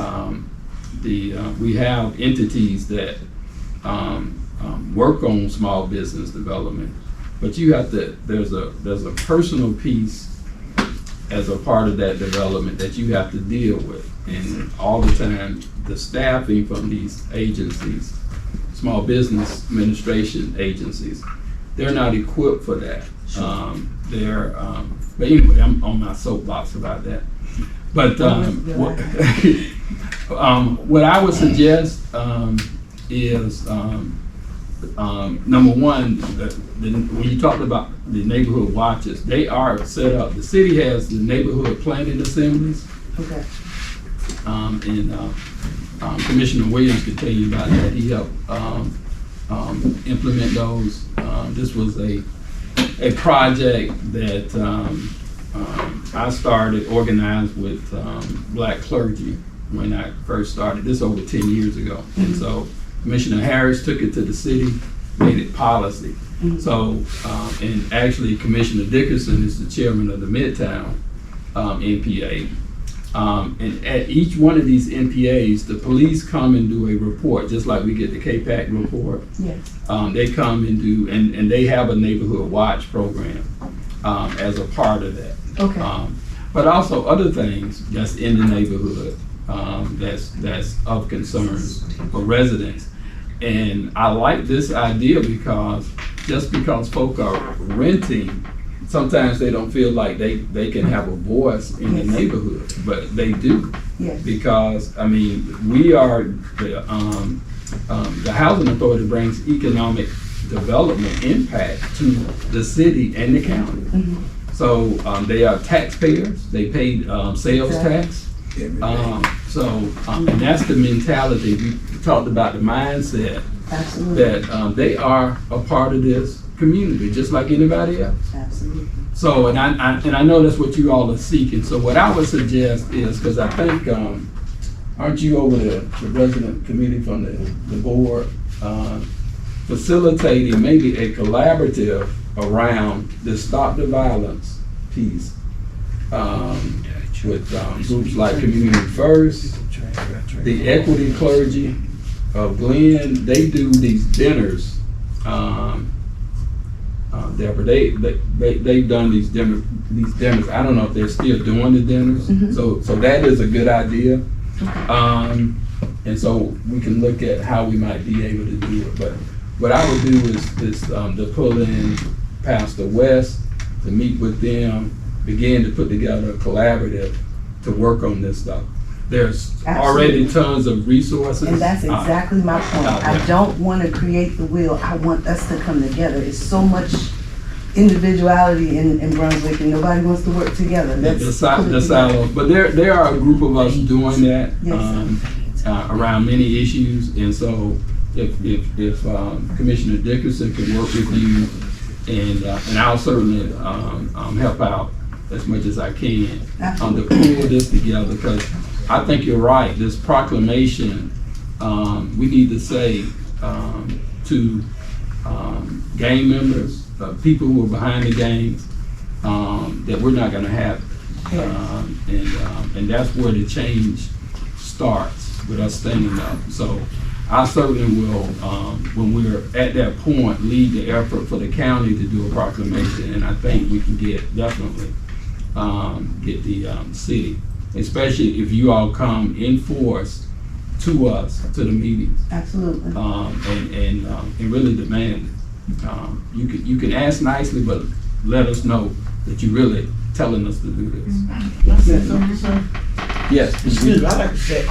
We have entities that work on small business development, but you have to. There's a personal piece as a part of that development that you have to deal with. And all the time, the staffing from these agencies, small business administration agencies, they're not equipped for that. But anyway, I'm on my soapbox about that. But what I would suggest is number one, when you talked about the neighborhood watches, they are set up. The city has the neighborhood planning assemblies. Okay. Commissioner Williams could tell you about that. He helped implement those. This was a project that I started, organized with black clergy when I first started. This over 10 years ago. And so Commissioner Harris took it to the city, made it policy. So, and actually Commissioner Dickerson is the chairman of the Midtown NPA. And at each one of these NPAs, the police come and do a report, just like we get the KPAC report. Yes. They come and do, and they have a neighborhood watch program as a part of that. Okay. But also other things that's in the neighborhood that's of concern for residents. And I like this idea because just because folk are renting, sometimes they don't feel like they can have a voice in the neighborhood, but they do. Yes. Because, I mean, we are, the Housing Authority brings economic development impact to the city and the county. So they are taxpayers, they pay sales tax. And that's the mentality. We talked about the mindset. Absolutely. That they are a part of this community, just like anybody else. Absolutely. So, and I know that's what you all are seeking. So what I would suggest is, because I think, aren't you over the resident committee from the board, facilitating maybe a collaborative around the Stop the Violence piece, with groups like Community First, the Equity Clergy of Glenn. They do these dinners. Deborah, they've done these dinners. I don't know if they're still doing the dinners. So that is a good idea. And so we can look at how we might be able to do it. But what I would do is to pull in Pastor West, to meet with them, begin to put together a collaborative to work on this stuff. There's already tons of resources. And that's exactly my point. I don't want to create the wheel. I want us to come together. There's so much individuality in Brunswick, and nobody wants to work together. The silos. But there are a group of us doing that around many issues. And so if Commissioner Dickerson can work with you, and I'll certainly help out as much as I can to pull this together, because I think you're right. This proclamation, we need to say to gang members, people who are behind the gangs, that we're not going to have it. And that's where the change starts, with us standing up. So I certainly will, when we're at that point, lead the effort for the county to do a proclamation. And I think we can definitely get the city, especially if you all come in force to us, to the meetings. Absolutely. And really demand it. You can ask nicely, but let us know that you're really telling us to do this. Yes. Excuse me, I'd like to say,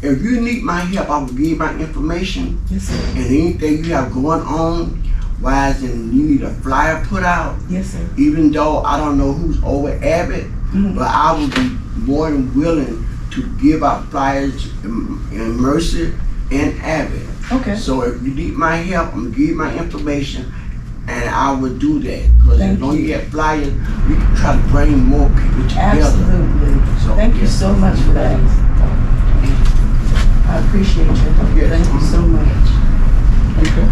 if you need my help, I will give you my information. Yes, sir. And anything you have going on, wise and you need a flyer put out. Yes, sir. Even though I don't know who's over Abbott, but I will be more than willing to give out flyers in Mercer and Abbott. Okay. So if you need my help, I'm gonna give you my information, and I will do that. Because as long as you get flyers, we can try to bring more people together. Absolutely. So, Thank you so much for that. I appreciate you. Yes. Thank you so much. Okay.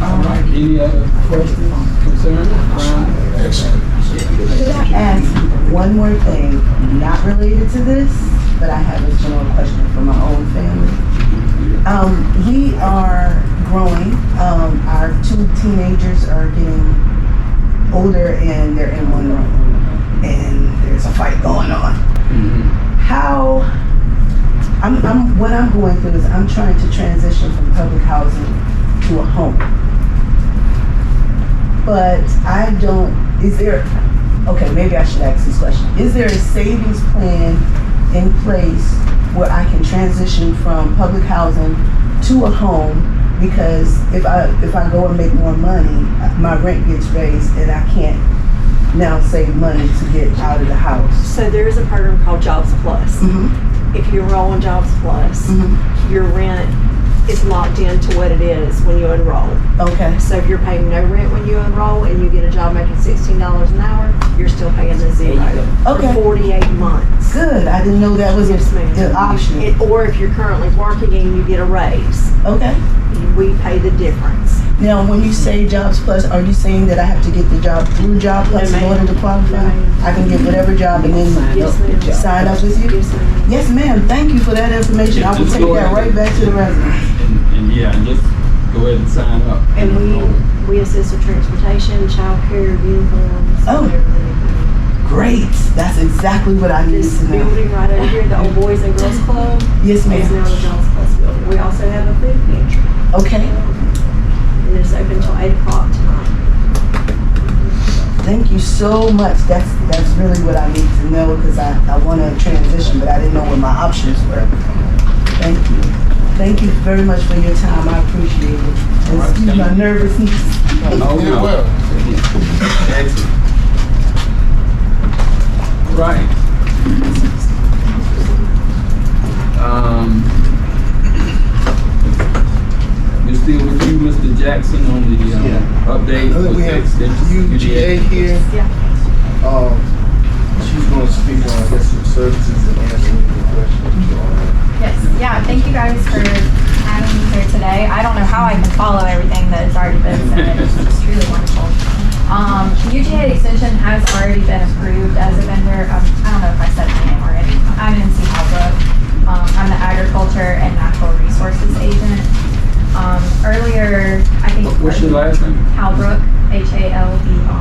All right. Any other questions, concerns? Could I ask one more thing, not related to this, but I have a general question for my own family. We are growing. Our two teenagers are getting older and they're in one room and there's a fight going on. How, what I'm going through is I'm trying to transition from public housing to a home. But I don't, okay, maybe I should ask this question. Is there a savings plan in place where I can transition from public housing to a home? Because if I go and make more money, my rent gets raised and I can't now save money to get out of the house. So there is a program called Jobs Plus. If you enroll in Jobs Plus, your rent is locked into what it is when you enroll. Okay. So if you're paying no rent when you enroll and you get a job making $16 an hour, you're still paying the zero Okay. for 48 months. Good. I didn't know that was Yes, ma'am. the option. Or if you're currently working and you get a raise, Okay. we pay the difference. Now, when you say Jobs Plus, are you saying that I have to get the job through Job Plus in ma'am. order to qualify? No, ma'am. I can get whatever job and then Yes, ma'am. sign up with you? Yes, ma'am. Yes, ma'am. Thank you for that information. I will Just take go that ahead. right back to the residents. And yeah, just go ahead and sign up. And we assist with transportation, childcare, uniforms, Oh. everything. Great. That's exactly what I needed This to know. building right over here, the old Boys and Girls Club, Yes, is now ma'am. the Jobs Plus building. We also have a food pantry, Okay. and it's open till 8 o'clock tonight. Thank you so much. That's really what I need to know because I want to transition, but I didn't know what my options were. Thank you. Thank you very much for your time. I appreciate it. And right, excuse thank my you. nervousness. Oh, no. Excellent. Right. We're still with you, Mr. Jackson, on the update with We the have extension. UGA here. She's going to speak on, I guess, some services and answer any questions. Yes, yeah, thank you guys for having me here today. I don't know how I can follow everything that has already been said. It's truly wonderful. UGA Extension has already been approved as a vendor. I don't know if I said the name already. I'm Nancy Halbrook. I'm the Agriculture and Natural Resources Agent. Earlier, I think. What's your last name? Halbrook, Halbrook.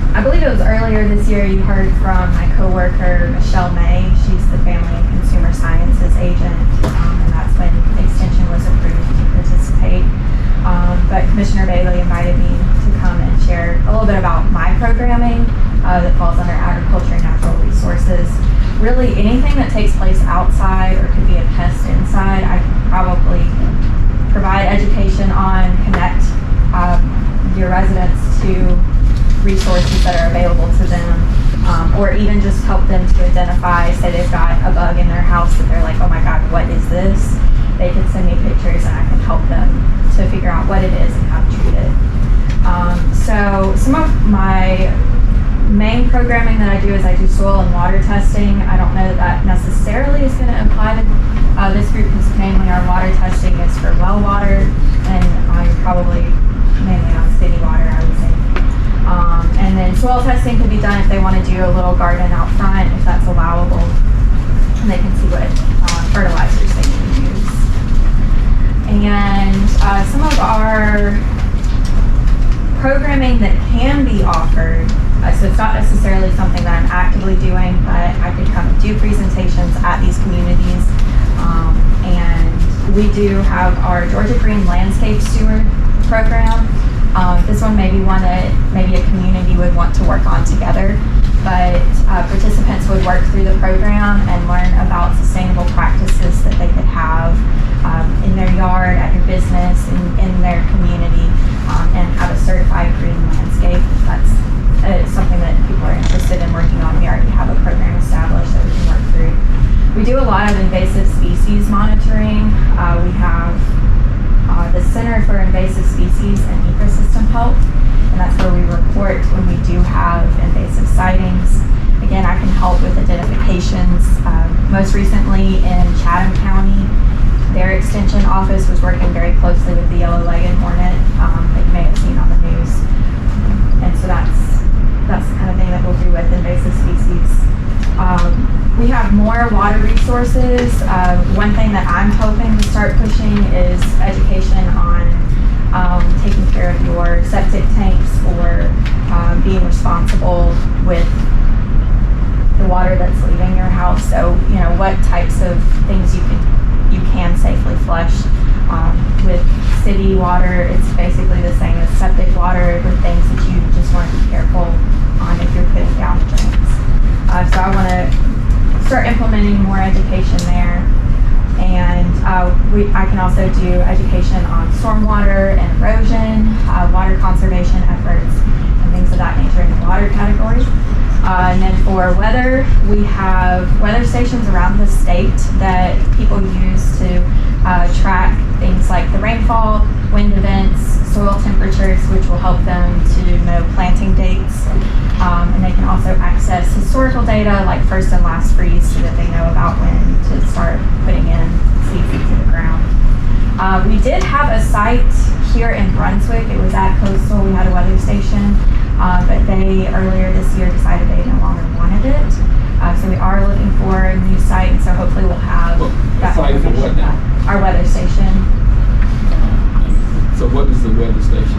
I believe it was earlier this year you heard from my coworker, Michelle May. She's the Family and Consumer Sciences agent, and that's when Extension was approved to participate. But Commissioner Bailey invited me to come and share a little bit about my programming that falls under Agriculture and Natural Resources. Really, anything that takes place outside or could be a pest inside, I can probably provide education on, connect your residents to resources that are available to them, or even just help them to identify, say they've got a bug in their house that they're like, oh my God, what is this? They can send me pictures and I can help them to figure out what it is and how to treat it. So some of my main programming that I do is I do soil and water testing. I don't know that that necessarily is going to apply to this group because mainly our water testing is for well water and probably mainly on city water, I would say. And then soil testing can be done if they want to do a little garden out front, if that's allowable. And they can see what fertilizers they can use. And some of our programming that can be offered, so it's not necessarily something that I'm actively doing, but I could come and do presentations at these communities. And we do have our Georgia Green Landscape Steward program. This one may be one that maybe a community would want to work on together, but participants would work through the program and learn about sustainable practices that they could have in their yard, at your business, in their community, and have a certified green landscape. That's something that people are interested in working on. We already have a program established that we can work through. We do a lot of invasive species monitoring. We have the Center for Invasive Species and Ecosystem Health, and that's where we report when we do have invasive sightings. Again, I can help with identifications. Most recently in Chatham County, their extension office was working very closely with the yellow-legged hornet that you may have seen on the news. And so that's the kind of thing that we'll do with invasive species. We have more water resources. One thing that I'm hoping to start pushing is education on taking care of your septic tanks or being responsible with the water that's leaving your house. So, what types of things you can safely flush. With city water, it's basically the same as septic water with things that you just want to be careful on if you're putting down drains. So I want to start implementing more education there. And I can also do education on stormwater and erosion, water conservation efforts, and things of that nature in the water category. And then for weather, we have weather stations around the state that people use to track things like the rainfall, wind events, soil temperatures, which will help them to know planting dates. And they can also access historical data like first and last freeze so that they know about when to start putting in seeds into the ground. We did have a site here in Brunswick. It was at Coastal. We had a weather station, but they earlier this year decided they no longer wanted it. So we are looking for a new site, and so hopefully we'll have that site for what now? Our weather station. So what is the weather station?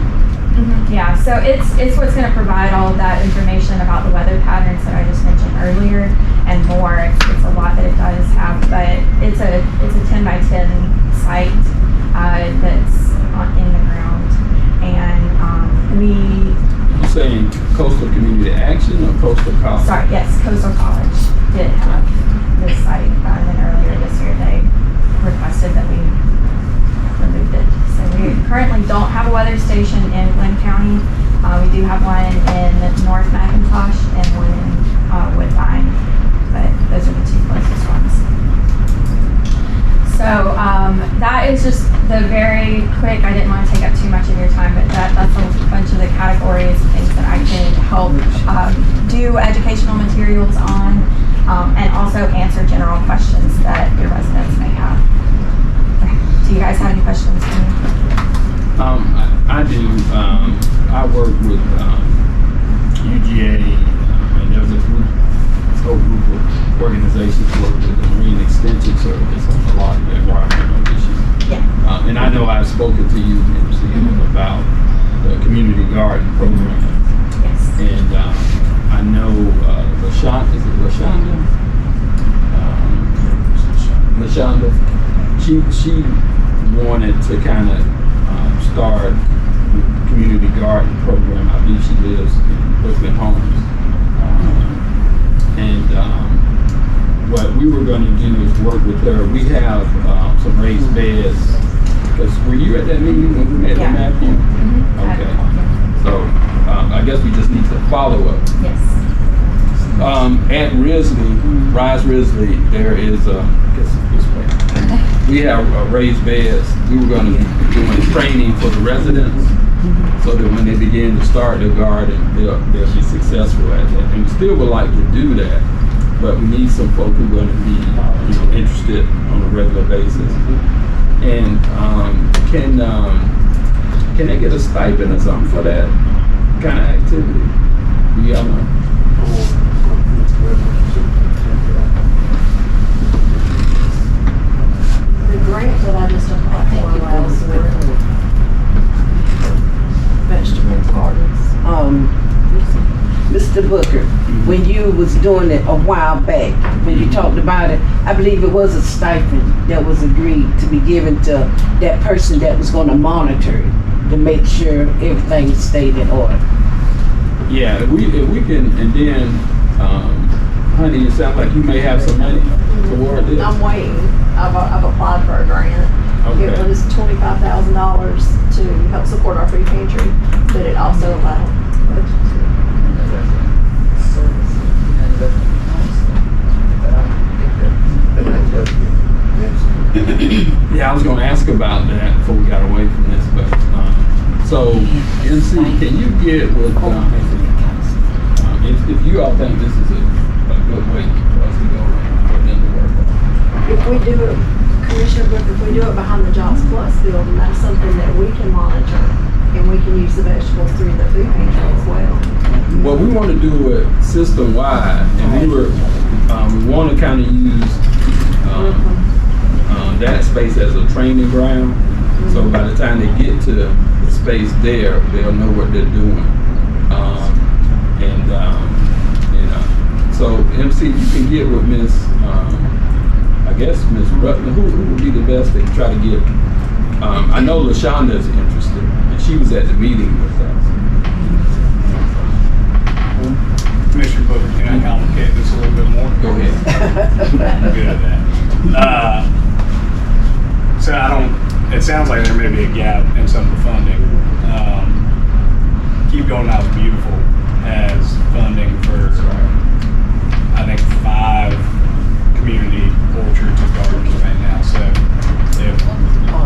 Yeah, so it's what's going to provide all of that information about the weather patterns that I just mentioned earlier and more. It's a lot that it does have, but it's a 10 by 10 site that's in the ground, and You're saying Coastal Community Action or Coastal College? Sorry, yes, Coastal College did have this site, and then earlier this year they requested that we removed it. So we currently don't have a weather station in Glenn County. We do have one in North McIntosh and one in Woodbine, but those are the two closest ones. So that is just the very quick, I didn't want to take up too much of your time, but that's a bunch of the categories of things that I can help do educational materials on, and also answer general questions that your residents may have. Do you guys have any questions for me? I do. I work with UGA, and there's a whole group of organizations work with the Marine Extension Service on a lot of environmental issues. Yeah. And I know I've spoken to you, Nancy, about the community garden program. Yes. And I know LaShonda, is it LaShonda? LaShonda, she wanted to kind of start the community garden program. I believe she lives in Brooklyn Homes. What we were going to do is work with her. We have some raised beds. Because were you at that meeting when we met with Matthew? Okay. So I guess we just need to follow up. Yes. At Risley, Rise Risley, there is I guess this way. We have raised beds. We were going to be doing training for the residents so that when they begin to start their garden, they'll be successful at that. And we still would like to do that, but we need some folk who are going to be interested on a regular basis. And can they get a stipend or something for that kind of activity? Do y'all know? The grant that I just applied for allows for vegetable gardens. Mr. Booker, when you was doing it a while back, when you talked about it, I believe it was a stipend that was agreed to be given to that person that was gonna monitor it, to make sure everything stayed in order. Yeah, if we can, and then, honey, it sounds like you may have some money toward this. I'm waiting. I've applied for a grant. Okay. It was $25,000 to help support our food pantry, but it also allowed. Yeah, I was gonna ask about that before we got away from this, but, so, NC, can you get with, if you all think this is a good way for us to go for them to work on? If we do it, Commissioner Brooker, if we do it behind the Jobs Plus building, that's something that we can monitor, and we can use the vegetables through the food pantry as well. Well, we want to do it system-wide, and we want to kind of use that space as a training ground. So by the time they get to the space there, they'll know what they're doing. So MC, you can get with Miss, I guess Miss Rutland. Who would be the best to try to get? I know LaShonda is interested, and she was at the meeting with us. Commissioner Booker, can I complicate this a little bit more? Go ahead. I'm good at that. So it sounds like there may be a gap in some of the funding. Keep Going Out is Beautiful has funding for, I think, 5 community orchards and gardens right now. So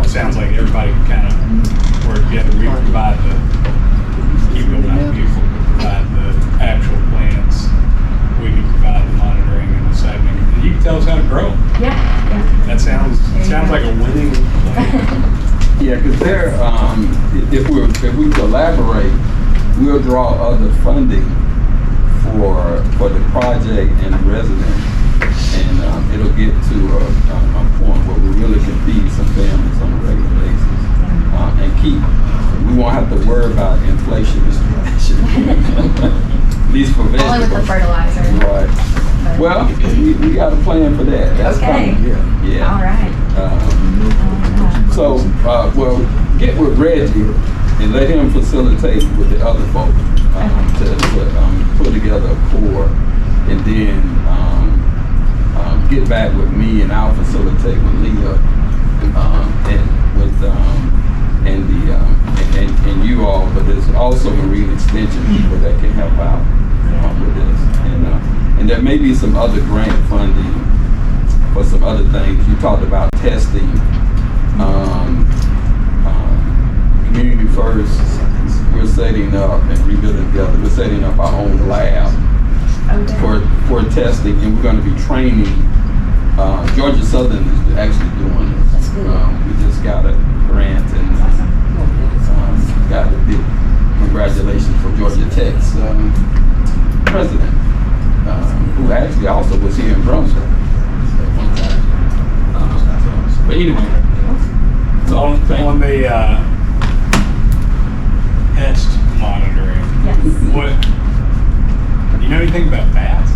it sounds like everybody can kind of work together. We provide the Keep Going Out is Beautiful, provide the actual plants. We can provide the monitoring and the segment. And you can tell us how to grow. Yeah. That sounds like a winning plan. Yeah, because if we collaborate, we'll draw other funding for the project and the resident, and it'll get to a point where we really can feed some families on a regular basis, and we won't have to worry about inflation, at least for vegetables. Only with the fertilizer. Right. Well, we got a plan for that. That's Okay. coming. Yeah. All right. So, get with Reggie and let him facilitate with the other folks to put together a core, and then get back with me, and I'll facilitate with Leah and you all. But there's also Marine Extension people that can help out with this, and there may be some other grant funding for some other things. You talked about testing. Community First, we're setting up, and Rebuilding Together, we're setting up our own lab for testing, and we're going to be training. Georgia Southern is actually doing this. We just got a grant, and got a big congratulations from Georgia Tech's president, who actually also was here in Brunswick. But anyway, so on the pest monitoring, Yes. what, do you know anything about bats?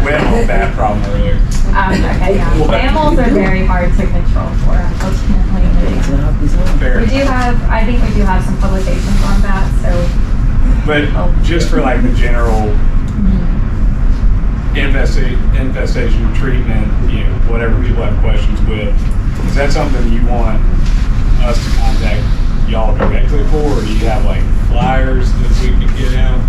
We had a whole bat problem earlier. Okay, yeah. Mammals are very hard to control for, unfortunately. Fair. I think we do have some publications on that, so. But just for like the general infestation treatment, whatever people have questions with, is that something you want us to contact y'all directly for, or do you have like flyers that we can get out?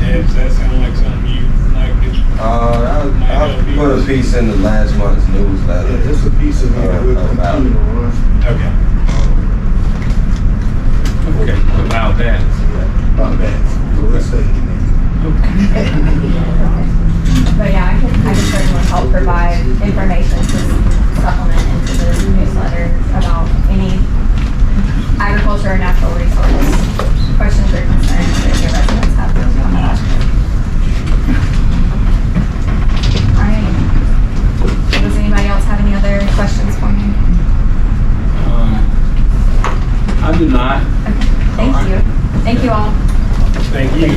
Ed, does that sound like something you like? I'll put a piece in the last month's newsletter. Yeah, it's a piece of it we'll continue to run. Okay. okay, about that. About that. So let's say. But yeah, I can certainly help provide information to supplement into the newsletter about any agriculture or natural resource questions or concerns that your residents have on that. All right. Does anybody else have any other questions for me? I do not. Okay. Thank you. Thank you all. Thank you.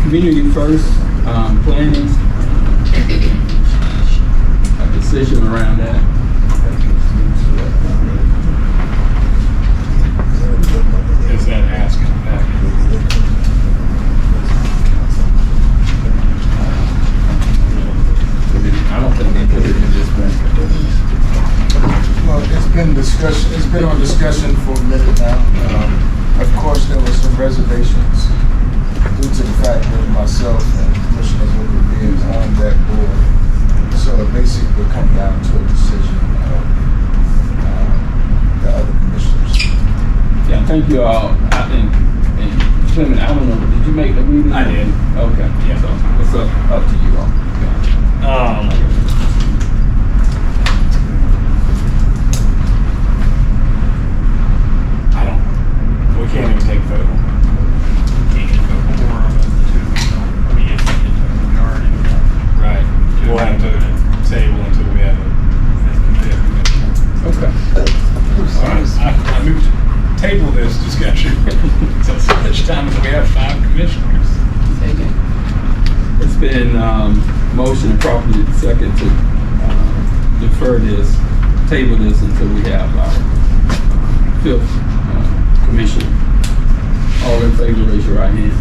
Community First planning, a decision around that. Is that asking back? I don't think they put it in this one. Well, it's been on discussion for a minute now. Of course, there were some reservations due to the fact that myself and Commissioner Booker being on that board. So it basically will come down to a decision of the other commissioners. Yeah, thank you all. I think, and Clement, I don't know, did you make the meeting? I did. Okay. Yeah. So it's up to you all. can't even take vote. Can't get a quorum of the two, I mean, if you get a majority, Right. We'll have to table until we have a Okay. All right. I moved to table this discussion until such time as we have 5 commissioners. It's been motion and properly second to defer this, table this until we have our 5th commission. All in favor, raise your right hand.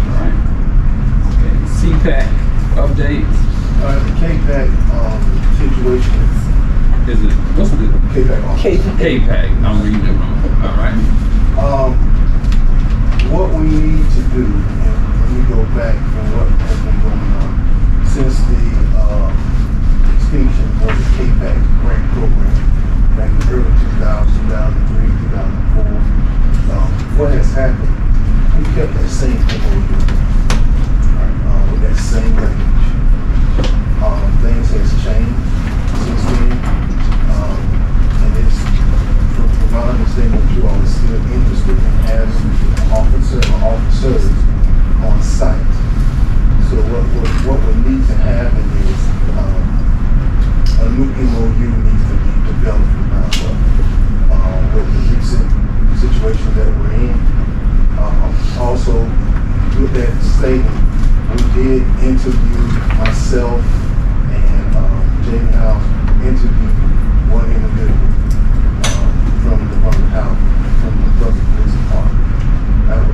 All right. Okay. CPAC updates. The KPAC situation Is it, what's the KPAC office. KPAC? I'm reading it wrong. All right. What we need to do, and let me go back from what has been going on since the extinction of the KPAC grant program back in early 2003, 2004. What has happened? We kept that same MOU, with that same language. Things has changed since then, and it's from my understanding, you all are still interested in having an officer or officers on site. So what would need to happen is a new MOU needs to be developed from ground up. With the recent situation that we're in, also with that statement, we did interview myself and Jamie House interviewed one individual from the Department of Health, from the Public Police Department.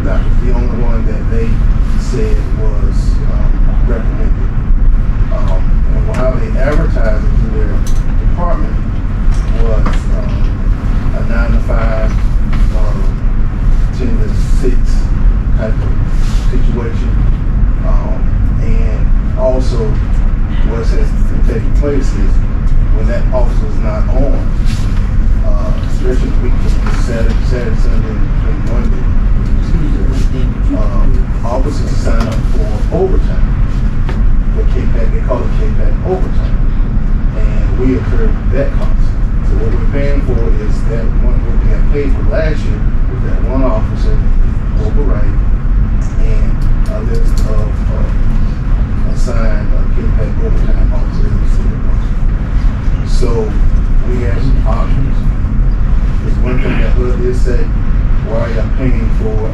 That was the only one that they said was recommended. And how they advertised it to their department was a 9 to 5, 10 to 6 type of situation. And also what has been taking place is when that officer is not on, especially the weekend, Saturday, Sunday, and Monday, officers sign up for overtime. What KPAC, they call it KPAC overtime. And we incur that cost. So what we're paying for is that one, what we have paid for last year was that one officer override and a list of assigned KPAC overtime officers in the city. So we have some options. There's one thing that Hood did say, why are you paying for a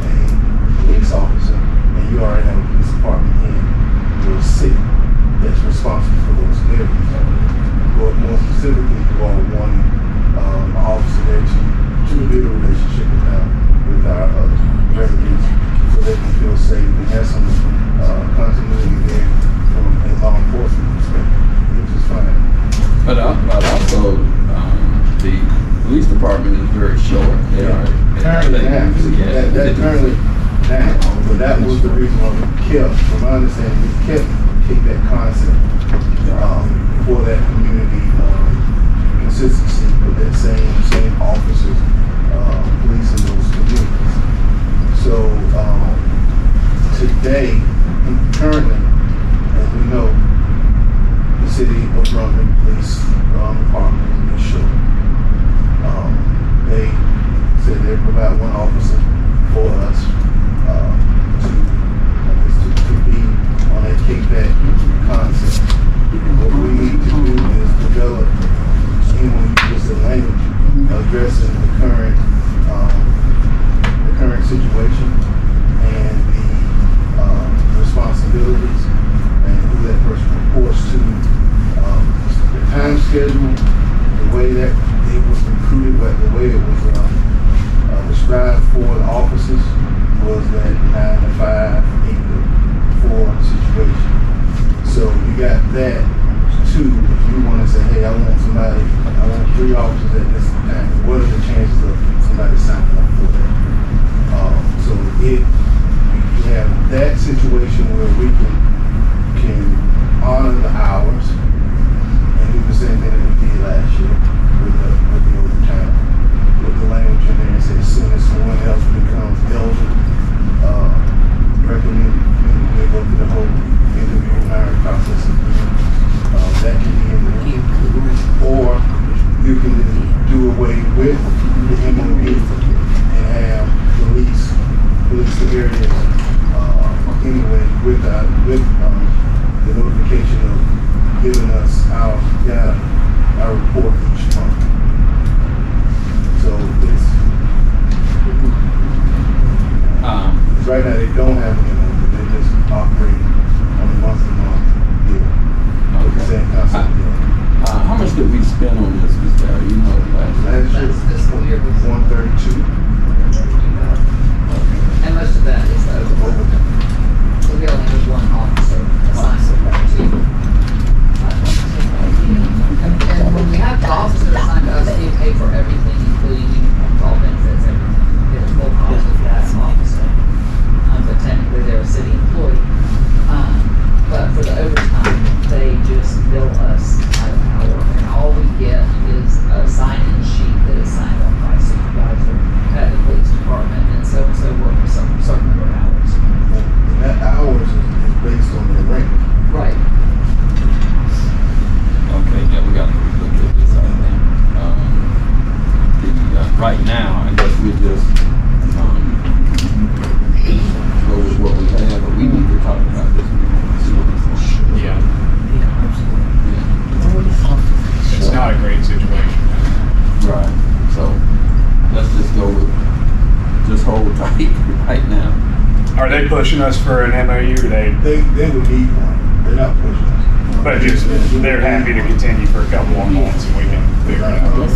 police officer and you already have a police department in your city that's responsible for those areas? But more specifically, you all wanting an officer there to build a relationship with our residents so they can feel safe and have some continuity there from a law enforcement perspective, which is fine. But also, the police department is very short. They are Currently down. That currently down. But that was the reason why we kept, from my understanding, we kept that concept for that community consistency with that same officers policing those communities. So today, currently, as we know, the city of Brunswick Police Department is short. They said they provide one officer for us to be on that KPAC concept. What we need to do is develop just the language addressing the current situation and the responsibilities and who that person reports to, the time schedule, the way that it was recruited, but the way it was described for the officers, areas, anyway, with the notification of giving us our report each month. So it's, right now they don't have an MOU, they just operate on a month-to-month deal. With the same concept deal. How much did we spend on this, Mr. Barry? You know, Last year, Last fiscal year was 132. And most of that is overtime. So we only have one officer assigned to. And when we have the officer assigned to us, they pay for everything, including uniforms, all benefits, everything. Get a full cost of that officer. But technically they're a city employee. But for the overtime, they just bill us by the hour. And all we get is a sign-in sheet that is signed off by a supervisor at the police department, and so-and-so work for some certain number of hours. And that hours is based on their rank. Right. okay, yeah, we got to look at this, I think. Right now, I guess we just go with what we have, but we need to talk about this. Yeah. It's not a great situation. Right. So let's just go with just hold tight right now. Are they pushing us for an MOU? Or They would need one. They're not pushing us. but just they're happy to continue for a couple more months and we can figure it out. The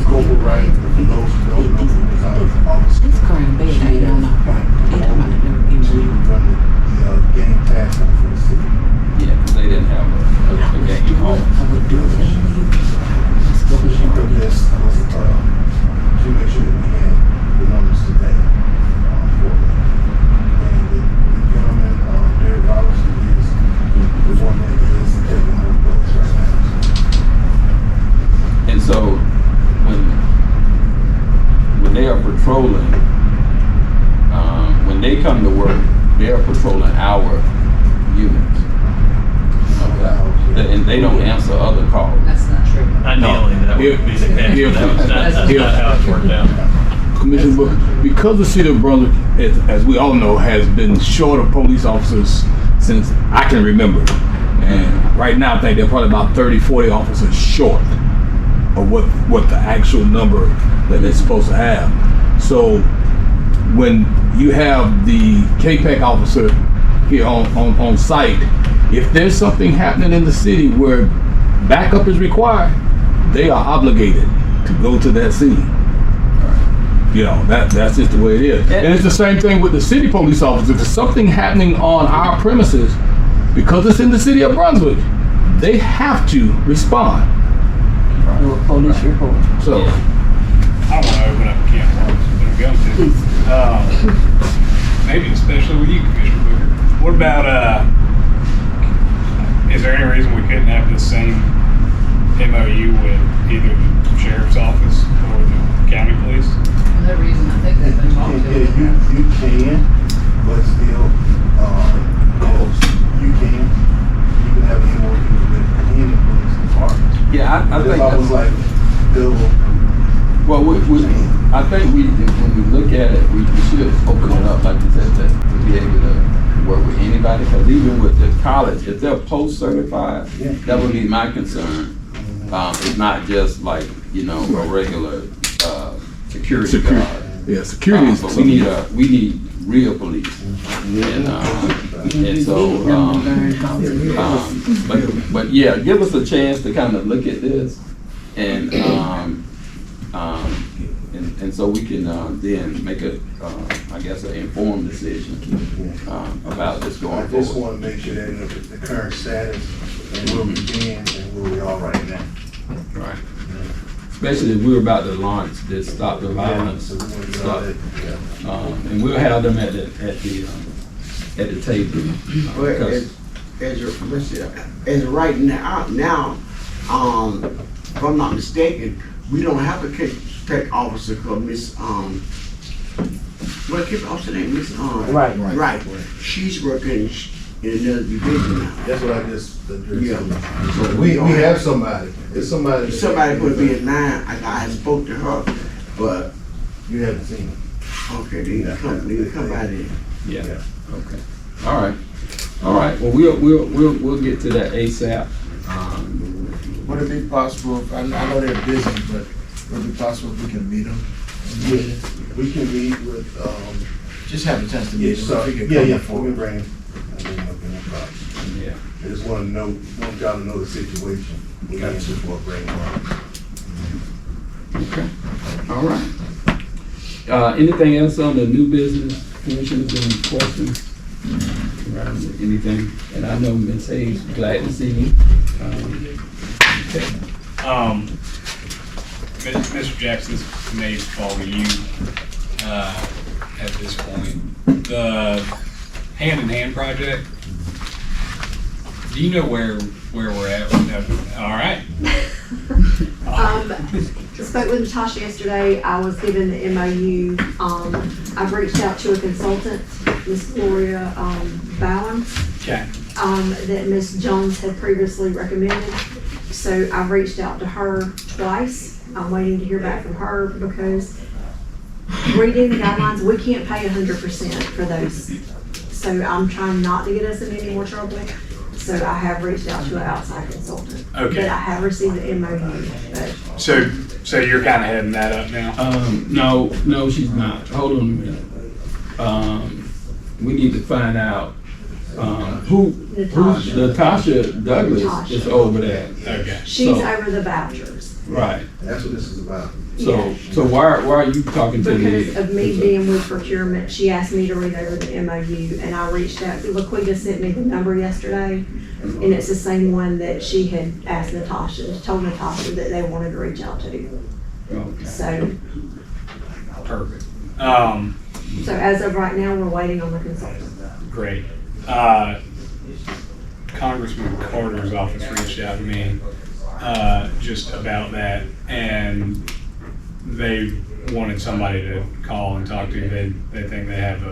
scope of right, those know obviously. It's current bed, I don't know. To run the game task force for the city. Yeah, because they didn't have a game home. I would do it. She put this, to make sure that we had the numbers today for them. And the gentleman, Derek Robinson, is the one that is taking more books right now. And so when they are patrolling, when they come to work, they are patrolling our units. Okay. And they don't answer other calls. That's not true. Ideally, that would be the case. That's not how it's worked out. Commissioner, but because the city of Brunswick, as we all know, has been short of police officers since I can remember. And right now, I think they're probably about 30, 40 officers short of what the actual number that they're supposed to have. So when you have the KPEC officer here on site, if there's something happening in the city where backup is required, they are obligated to go to that scene. You know, that's just the way it is. And it's the same thing with the city police officers. If there's something happening on our premises, because it's in the city of Brunswick, they have to respond. Do a police report. So, I don't want to open up a can of worms, but I'm going to. Maybe especially with you, Commissioner Booker. What about, is there any reason we couldn't have the same MOU with either the sheriff's office or the county police? No reason, I think they've been talking to Yeah, them. you can, but still, you can have a MOU with any police department. Yeah, I think It's almost that's, like double. well, I think when we look at it, we should open it up, like you said, to be able to work with anybody. Because even with the college, if they're post-certified, that would be my concern. It's not just like, a regular security guard. yeah, security is But we need real police. And so, but yeah, give us a chance to kind of look at this and so we can then make I guess an informed decision about this going I just forward. want to make sure that the current status and where we've been and where we are right now. Right. Especially if we're about to launch this Stop the Violence So we want to get all stuff. that, yeah. And we'll have them at the table. But Because- as of right now, if I'm not mistaken, we don't have a KPEC officer called Miss, what KPEC officer name, Miss, Right. She's working in another division now. That's what I just addressed. Yeah. So we have somebody. It's somebody. Somebody could be in line, I spoke to her, but You haven't seen him. Okay, they come by there. Yeah, okay. All right. All right, well, we'll get to that ASAP. Would it be possible, I know they're busy, but would it be possible if we can meet them? Yeah, we can meet with, Just have a chance to yeah, meet them. so, if we can yeah, come yeah, before. we can bring, no problem. Yeah. I just wanna know, want y'all to know the situation. We got to before bringing them up. Okay, all right. Anything else on the new business, commissioners, any questions? Around anything? And I know Ms. Hayes, glad to see you. Okay. Mr. Jackson, this may fall to you at this point. The hand-in-hand project, do you know where we're at? All right. Spoke with Natasha yesterday. I was given the MOU. I've reached out to a consultant, Miss Gloria Bowen, Okay. that Miss Jones had previously recommended. So I've reached out to her twice. I'm waiting to hear back from her because reading the guidelines, we can't pay 100% for those. So I'm trying not to get us in any more trouble. So I have reached out to an outside consultant. Okay. But I have received the MOU. But So you're kind of heading that up now? No, she's not. Hold on a minute. We need to find out, who's Natasha Douglas Natasha. is over there. Okay. she's So- over the vouchers. Right. That's what this is about. So why are you talking to Because the? of me being with procurement, she asked me to read over the MOU, and I reached out. Laquita sent me the number yesterday, and it's the same one that she had asked Natasha, told Natasha that they wanted to reach out to. Okay. So Perfect. as of right now, we're waiting on the consultant. Great. Congressman Carter's office reached out to me just about that, and they wanted somebody to call and talk to. They think they have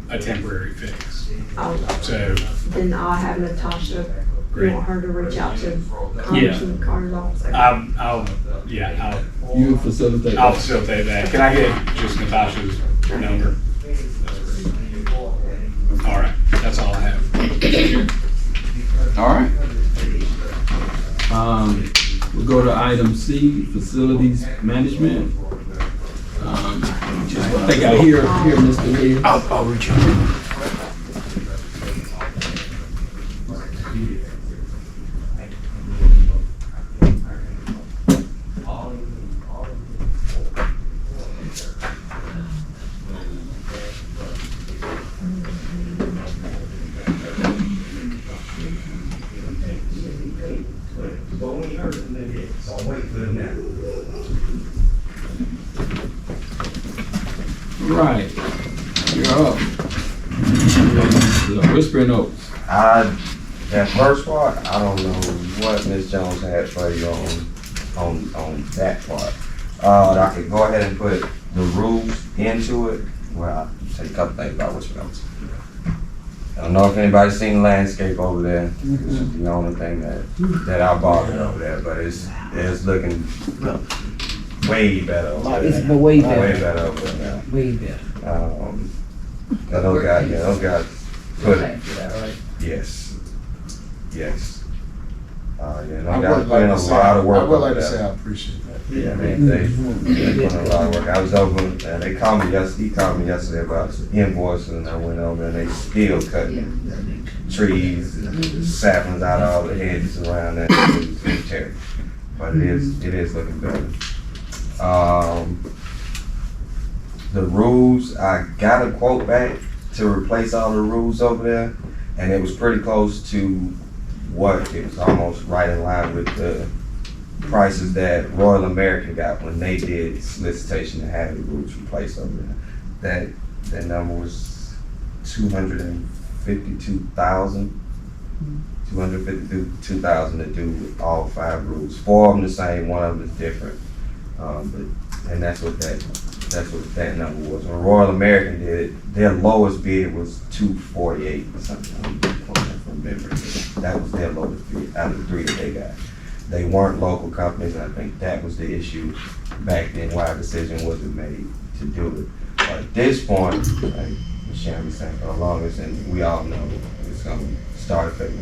a temporary fix. So Then I'll have Natasha, Great. want her to reach out to Congressman Carter's office. You facilitate. I'll facilitate that. Can I get just Natasha's number? All right, that's all I have. All right. We'll go to item C, facilities management. I think I hear Mr. Lee. I'll reach out. Right. You're up. Whispering Oaks. That first part, I don't know what Ms. Jones had for you on that part. I could go ahead and put the rules into it. Well, I'll tell you a couple things about Whispering Oaks. I don't know if anybody's seen the landscape over there. It's the only thing that I bothered over there, but it's looking way better over there. It's way better. Way better over there now. Way better. Those guys put it. Yes. Yes. Those guys put in a lot of work. I would like over to say there. I appreciate that. Yeah, they put in a lot of work. I was over, and they called me yesterday. He called me yesterday about invoices, and I went over, and they still cutting trees, and saplings out of all the hedges around there. It's terrible, but it is looking better. The roofs, I got a quote back to replace all the roofs over there, and it was pretty close to what it was, almost right in line with the prices that Royal American got when they did solicitation to have the roofs replaced over there. That number was $252,000 to do all 5 roofs. 4 of them the same, 1 of them is different. And that's what that number was. When Royal American did it, their lowest bid was $248 or something. I'm quoting from memory. That was their lowest bid out of the 3 that they got. They weren't local companies, and I think that was the issue back then, why a decision wasn't made to do it. at this point, like Michelle was saying, for the longest, and we all know it's gonna start affecting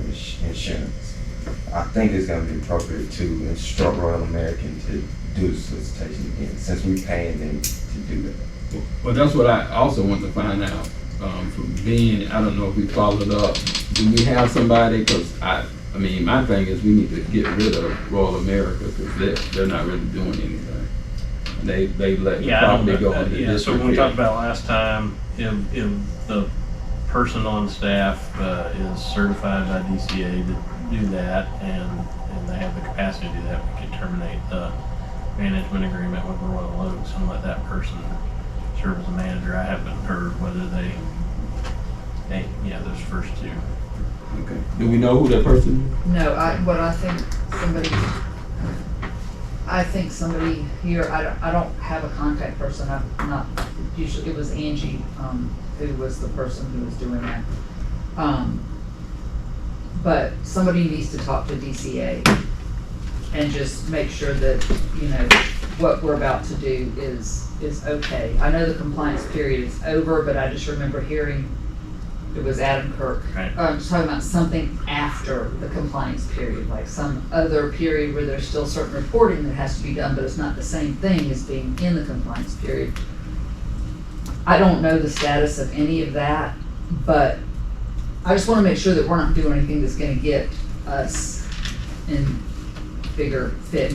insurance. I think it's gonna be appropriate to instruct Royal American to do the solicitation again, since we're paying them to do that. Well, that's what I also want to find out, from being, I don't know if we followed up. Do we have somebody, because I mean, my thing is we need to get rid of Royal America, because they're not really doing anything. They let the Yeah, I don't property go know. into Yeah, so when we disrepair. talked about last time, if the person on staff is certified by DCA to do that, and they have the capacity to do that, we could terminate the management agreement with Royal Oaks and let that person serve as a manager. I haven't heard whether those first two. Okay. Do we know who that person is? No, I think somebody here, I don't have a contact person, I'm not, usually, it was Angie, who was the person who was doing that. But somebody needs to talk to DCA and just make sure that, what we're about to do is okay. I know the compliance period is over, but I just remember hearing, it was Adam Kirk, Right. talking about something after the compliance period, like some other period where there's still certain reporting that has to be done, but it's not the same thing as being in the compliance period. I don't know the status of any of that, but I just want to make sure that we're not doing anything that's going to get us in bigger fix,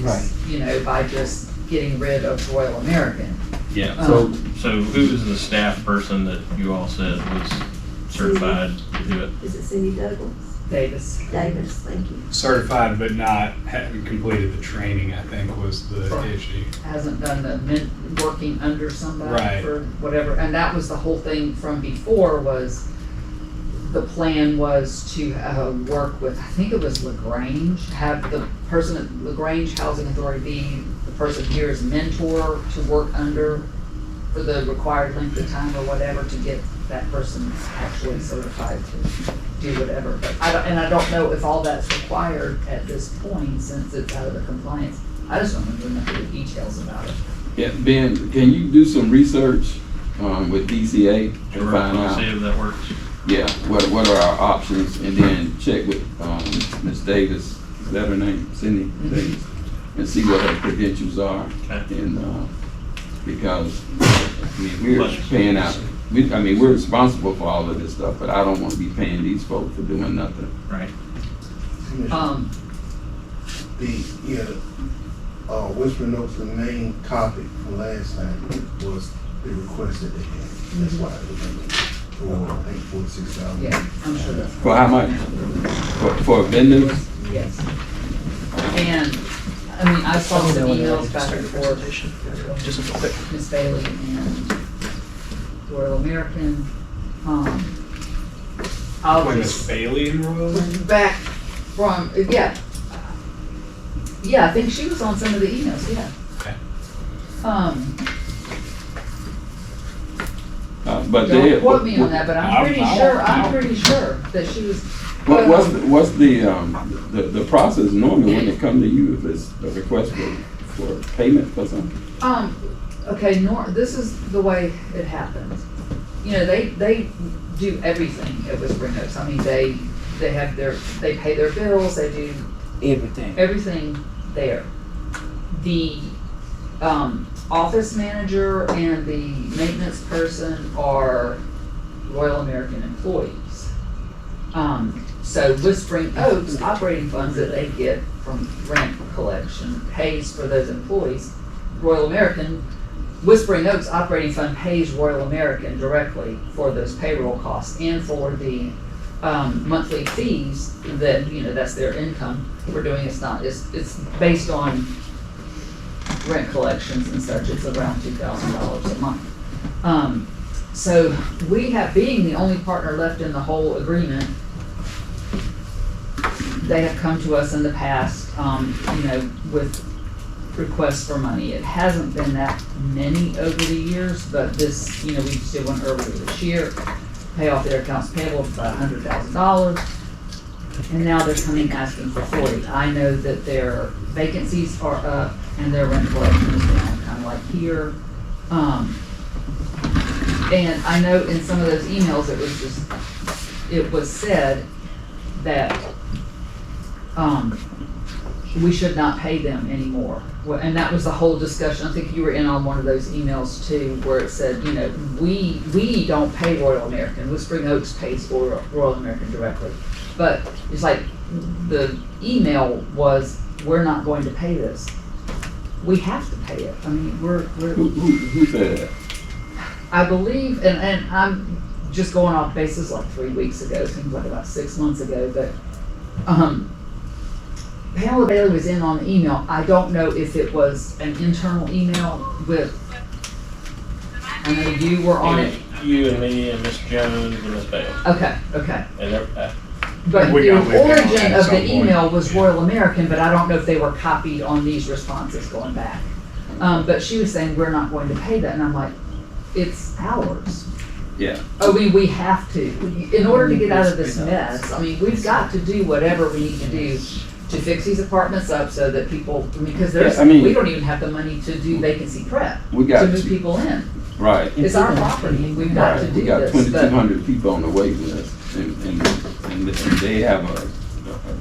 by just getting rid of Royal American. Yeah. So, So who is the staff person that you all said was certified to do it? Is it Cindy Douglas? Davis. Davis, thank you. Certified but not having completed the training, I think, was the issue. Hasn't done the working under somebody Right. for whatever, and that was the whole thing from before. Was the plan was to work with, I think it was LaGrange, have the person at LaGrange Housing Authority be the person here as mentor to work under for the required length of time or whatever, to get that person actually certified to do whatever. But I don't know if all that's required at this point, since it's out of the compliance. I just don't know enough of the details about it. yeah, Ben, can you do some research with DCA and Sure, find I'll out? see if that works. Yeah, what are our options, and then check with Ms. Davis, is that her name, Cindy Davis, and see what her credentials are. Okay. And because we're paying out. We're responsible for all of this stuff, but I don't want to be paying these folks for doing nothing. Right. Whispering Oaks, the main topic from last time was the request that they had. That's why it was I think $46,000. Yeah, I'm sure that's. For how much? For vendors? Yes. And, I saw some emails back and forth, Ms. Bailey and Royal American. I'll Wait, Miss just, Bailey and Royal? back from, yeah. Yeah, I think she was on some of the emails, yeah. Okay. But they. Don't quote me on that, but I'm pretty sure that she was. What's the process normally when they come to you if it's a request for payment for something? Okay, this is the way it happens. They do everything at Whispering Oaks. They pay their bills, they do everything there. The office manager and the maintenance person are Royal American employees. So Whispering Oaks operating funds that they get from rent collection pays for those employees. Whispering Oaks operating fund pays Royal American directly for those payroll costs and for the monthly fees that, that's their income for doing. It's based on rent collections and such. It's around $2,000 a month. So we have, being the only partner left in the whole agreement, they have come to us in the past, with requests for money. It hasn't been that many over the years, but this, we just did one earlier this year, pay off their accounts payable of about $100,000, and now they're coming asking for 40. I know that their vacancies are up and their rent collection is down, kind of like here. And I know in some of those emails, it was said that, we should not pay them anymore. Well, and that was the whole discussion. I think you were in on one of those emails too, where it said, you know, we don't pay Royal American. Whispering Oaks pays for Royal American directly. But it's like, the email was, we're not going to pay this. We have to pay it. I mean, Who said that? I believe, and I'm just going off basis like 3 weeks ago, seems like about 6 months ago, but, Pamela Bailey was in on the email. I don't know if it was an internal email with, I know you were on it. You and me and Miss Jones and Miss Bale. Okay. And But We the got with them origin at of some the point. email was Royal American, but I don't know if they were copied on these responses going back. But she was saying, we're not going to pay that, and I'm like, it's ours. Yeah. I mean, we have to, in order to get out of this mess, I mean, we've got to do whatever we need to do to fix these apartments up so that people, I mean, because there's, Yeah, I mean- we don't even have the money to do vacancy prep, We to got move to- people in. Right. It's our property, we've got to Right. do We got this, but 2,200 people on the waiting list, and they have a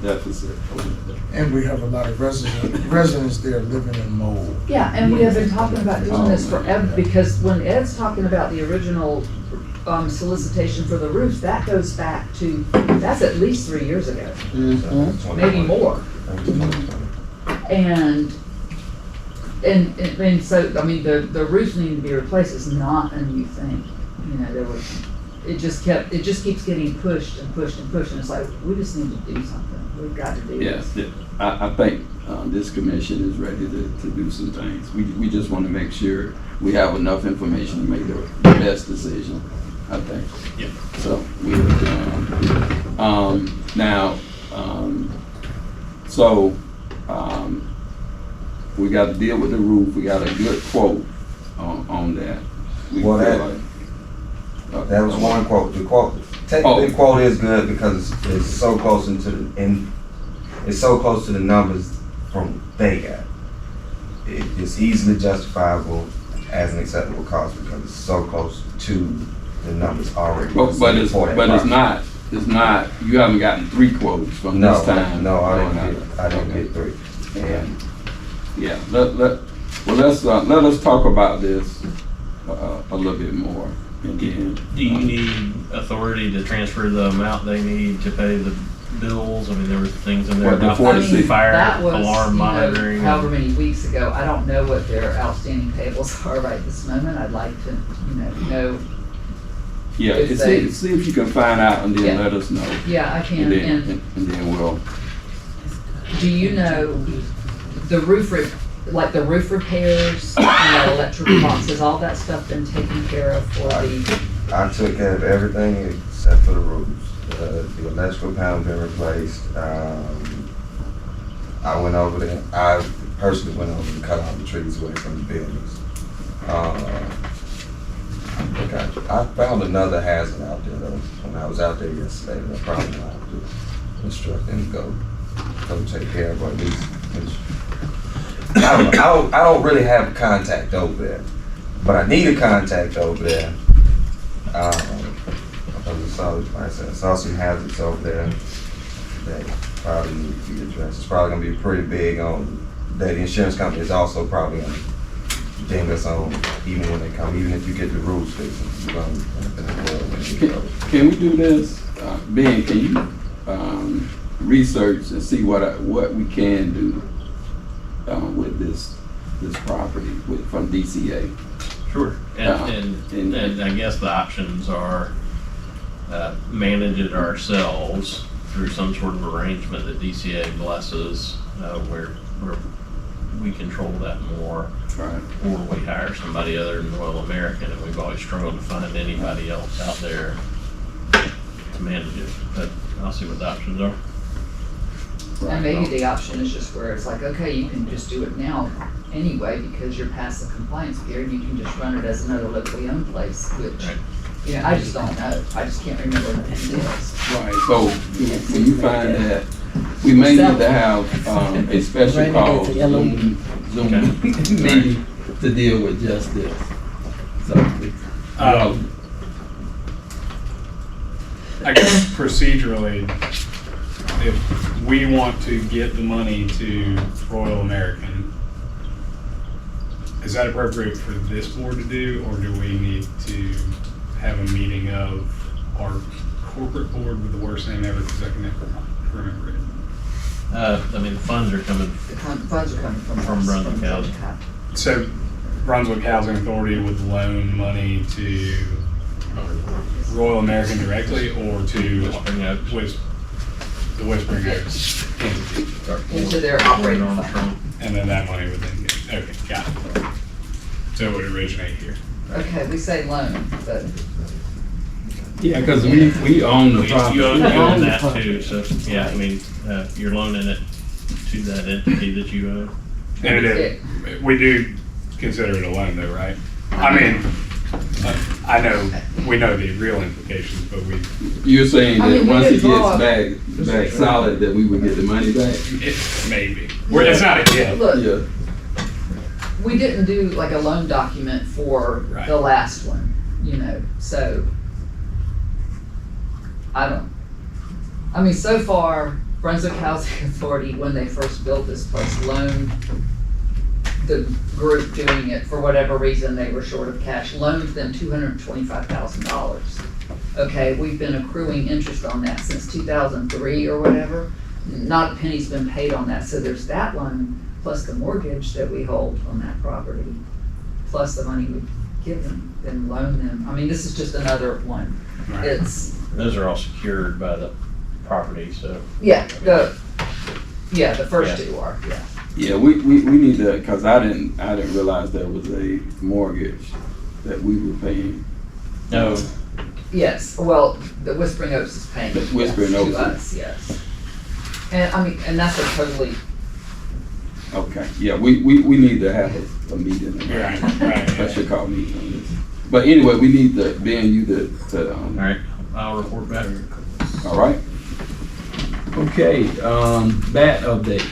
deficit over there. And we have a lot of residents there living in mold. yeah, and we have been talking about doing this forever, because when Ed's talking about the original solicitation for the roofs, that goes back to, that's at least 3 years ago, maybe more. And so, I mean, the roofs need to be replaced is not a new thing. You know, it just keeps getting pushed and pushed and pushed, and it's like, we just need to do something. We've got to do this. Yes, I think this commission is ready to do some things. We just want to make sure we have enough information to make the best decision, I think. Yep. So we got to deal with the roof. We got a good quote on that. We Well, feel that was one quote. The quote, technically, the quote is good because it's so close it's so close to the numbers from they got. It's easily justifiable as an acceptable cost because it's so close to the numbers already. But it's project. not. It's not. You haven't gotten 3 quotes from this time. No, I didn't get 3. And yeah, let us talk about this a little bit more. And then, Do you need authority to transfer the amount they need to pay the bills? I mean, there were things in there What, the about 46? fire That was, alarm monitoring. however many weeks ago. I don't know what their outstanding payables are right this moment. I'd like to, know. yeah, if see if you can find out and then Yeah. let us know. Yeah, I can. And then we'll. Do you know the roof repairs, electrical boxes, all that stuff been taken care of for the? I took care of everything except for the roofs. The electrical panel been replaced. I went over there. I personally went over and cut all the trees away from the buildings. I found another hazard out there though. When I was out there yesterday, I probably will have to instruct them to go take care of, or at least. I don't really have a contact over there, but I need a contact over there. Because I saw some hazards over there that probably need to be addressed. It's probably gonna be pretty big on that. The insurance company is also probably gonna ding us on even when they come, even if you get the rules fixed. Can we do this? Ben, can you research and see what we can do with this property from DCA? Sure. And I guess the options are manage it ourselves through some sort of arrangement that DCA blesses, where we control that more. Right. Or we hire somebody other than Royal American, and we've always struggled to find anybody else out there to manage it. But I'll see what the options are. And maybe the option is just where it's like, okay, you can just do it now anyway because you're past the compliance period. You can just run it as another locally owned place, which, I just don't know. I just can't remember what it is. Right, so when you find that, we may need to have a special call Zoom meeting to deal with just this. So I guess procedurally, if we want to get the money to Royal American, is that appropriate for this board to do, or do we need to have a meeting of our corporate board with the worst name ever, because I can never remember it? I mean, the funds are coming Funds are coming from Brunswick Housing. So Brunswick Housing Authority would loan money to Royal American directly, or to Whispering Oaks. The Whispering Oaks entity? Into their operating fund. And then that money would then get, okay, got it. So it would originate here. Okay, we say loan, but Yeah, because we own the You property. own that too, so, yeah, I mean, you're loaning it to that entity that you own. And it is, we do consider it a loan though, right? I mean, I know, we know the real implications, but we, You're saying I that mean, we once could it draw gets back solid, that we would get the money back? it maybe. It's not a gift. look, Yeah. we didn't do like a loan document for Right. the last one, you know, so. I mean, so far, Brunswick Housing Authority, when they first built this place, loaned the group doing it, for whatever reason, they were short of cash, loaned them $225,000. Okay, we've been accruing interest on that since 2003 or whatever. Not a penny's been paid on that, so there's that loan, plus the mortgage that we hold on that property, plus the money we give them, then loan them. I mean, this is just another one. Right. It's, Those are all secured by the property, so. yeah, the first two are, yeah. Yeah, we need to, because I didn't realize there was a mortgage that we were paying. No, Yes, well, the Whispering Oaks is paying The Whispering Oaks. to us, yes. And I mean, and that's a totally, Okay, yeah, we need to have a meeting. Right, I right. should call a meeting on this. But anyway, we need to, Ben, you to, all right, I'll report back. all right? Okay, bat update,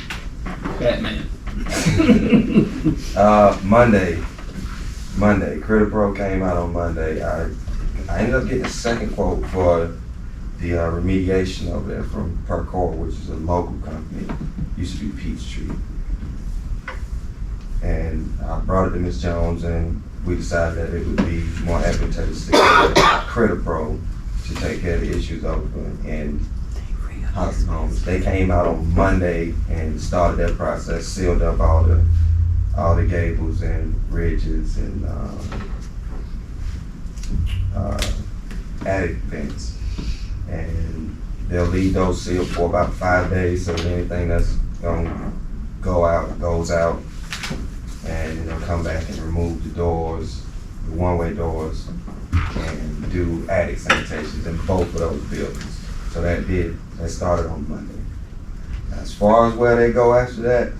Batman. Monday, Critter Pro came out on Monday. I ended up getting a second quote for the remediation over there from Percor, which is a local company. Used to be Peachtree. And I brought it to Ms. Jones, and we decided that it would be more advantageous to get Critter Pro to take care of the issues over in hospital homes. They came out on Monday and started that process, sealed up all the gables and ridges and attic vents. And they'll leave those sealed for about 5 days, so anything that's gonna go out, goes out. And they'll come back and remove the doors, the one-way doors, and do attic sanitations in both of those buildings. So that started on Monday. As far as where they go after that,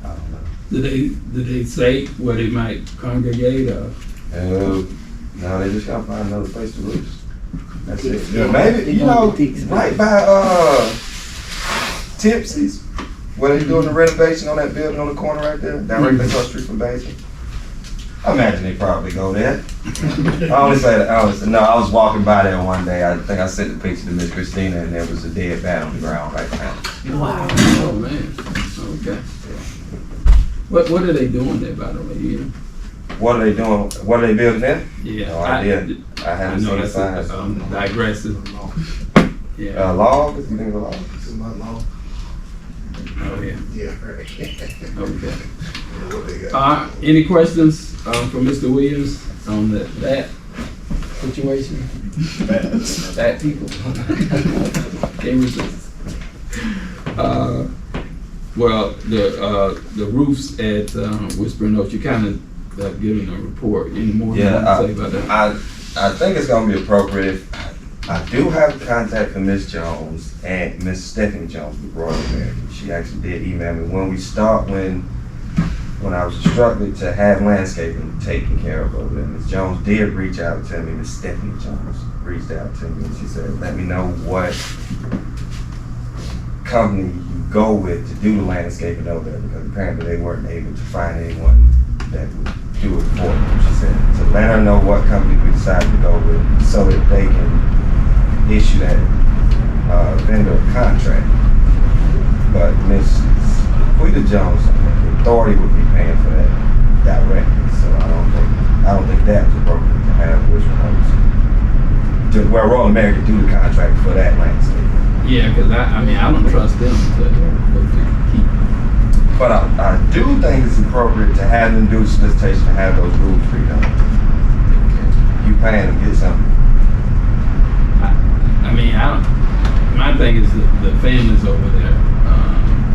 I don't know. Did they say where they might congregate or? No, they just gotta find another place to roost. That's it. Yeah, maybe, you know, right by Tipsy's, where they doing the renovation on that building on the corner right there, directly across the street from Basin. I imagine they probably go there. I only say that, I was walking by there one day, I think I sent the picture to Miss Christina, and there was a dead bat on the ground right now. Wow. Oh, man, okay. What are they doing there, by the way, you know? What are they doing? What are they building there? Yeah. No idea. I haven't know seen the that's signs. digressive. Yeah. Log? You think it's a log? This is my law. Oh, yeah. Yeah, right. Okay. What they got? Any questions from Mr. Williams on that situation? Bad people. Can't resist. Well, the roofs at Whispering Oaks, you kind of given a report. Any more you want to say about that? I think it's gonna be appropriate if I do have the contact for Miss Jones and Miss Stephanie Jones with Royal American. She actually did email me when I was instructed to have landscaping taken care of over there. Miss Jones did reach out to me. Miss Stephanie Jones reached out to me and she said, "Let me know what company you go with to do the landscaping over there," because apparently they weren't able to find anyone that would do it for them. She said to let her know what company we decided to go with, so that they can issue that vendor contract. But Ms. Quita Jones, the authority would be paying for that directly, so I don't think that was appropriate to have Wishman Homes. Well, Royal American do the contract for that landscape. Yeah, because I don't trust them to keep. But I do think it's appropriate to have them do solicitation and have those rules redone. You paying them, get something. My thing is the families over there.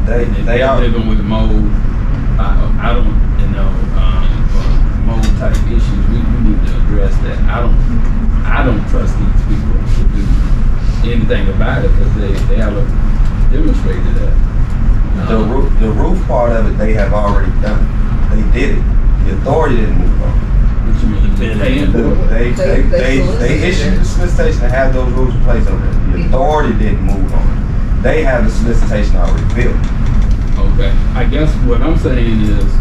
They're living with mold. I don't, mold type issues. We need to address that. I don't trust these people to do anything about it because they haven't demonstrated that. The roof part of it, they have already done. They did it. The authority didn't move on. What you mean? They issued the solicitation to have those rules in place over there. The authority didn't move on. They have the solicitation already built. Okay. I guess what I'm saying is,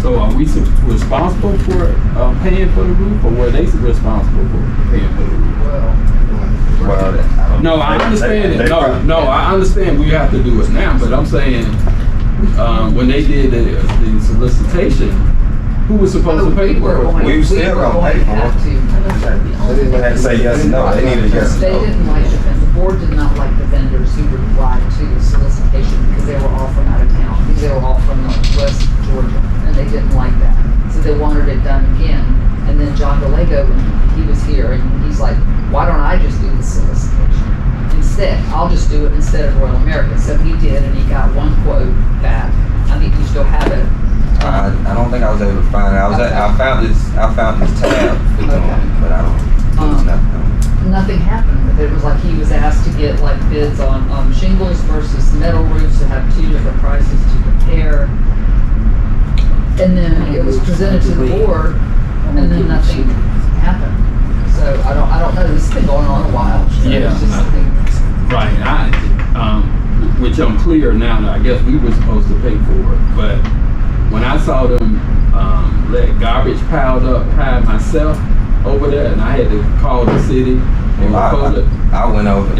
so are we responsible for paying for the roof, or were they responsible for paying for the roof? Well, no, I understand it. No, I understand we have to do it now, but I'm saying when they did the solicitation, who was supposed to pay for it? We were still gonna pay for it. They had to say yes and no. They needed a yes and They no. didn't like the board did not like the vendors who replied to the solicitation because they were all from out of town. Because they were all from West Georgia, and they didn't like that. So they wanted it done again. And then John DeLego, when he was here, and he's like, why don't I just do the solicitation? Instead, I'll just do it instead of Royal American. So he did, and he got one quote back. I think you still have it. I don't think I was able to find it. I found this tab, but I don't. There's nothing. Nothing happened, but it was like he was asked to get like bids on shingles versus metal roofs to have two different prices to compare. And then it was presented to the board, and then nothing happened. So I don't know. This has been going on a while. So Yeah. it's just, Right. Which I'm clear now that I guess we were supposed to pay for it, but when I saw them let garbage piled up high myself over there, and I had to call the city and report it. I went over.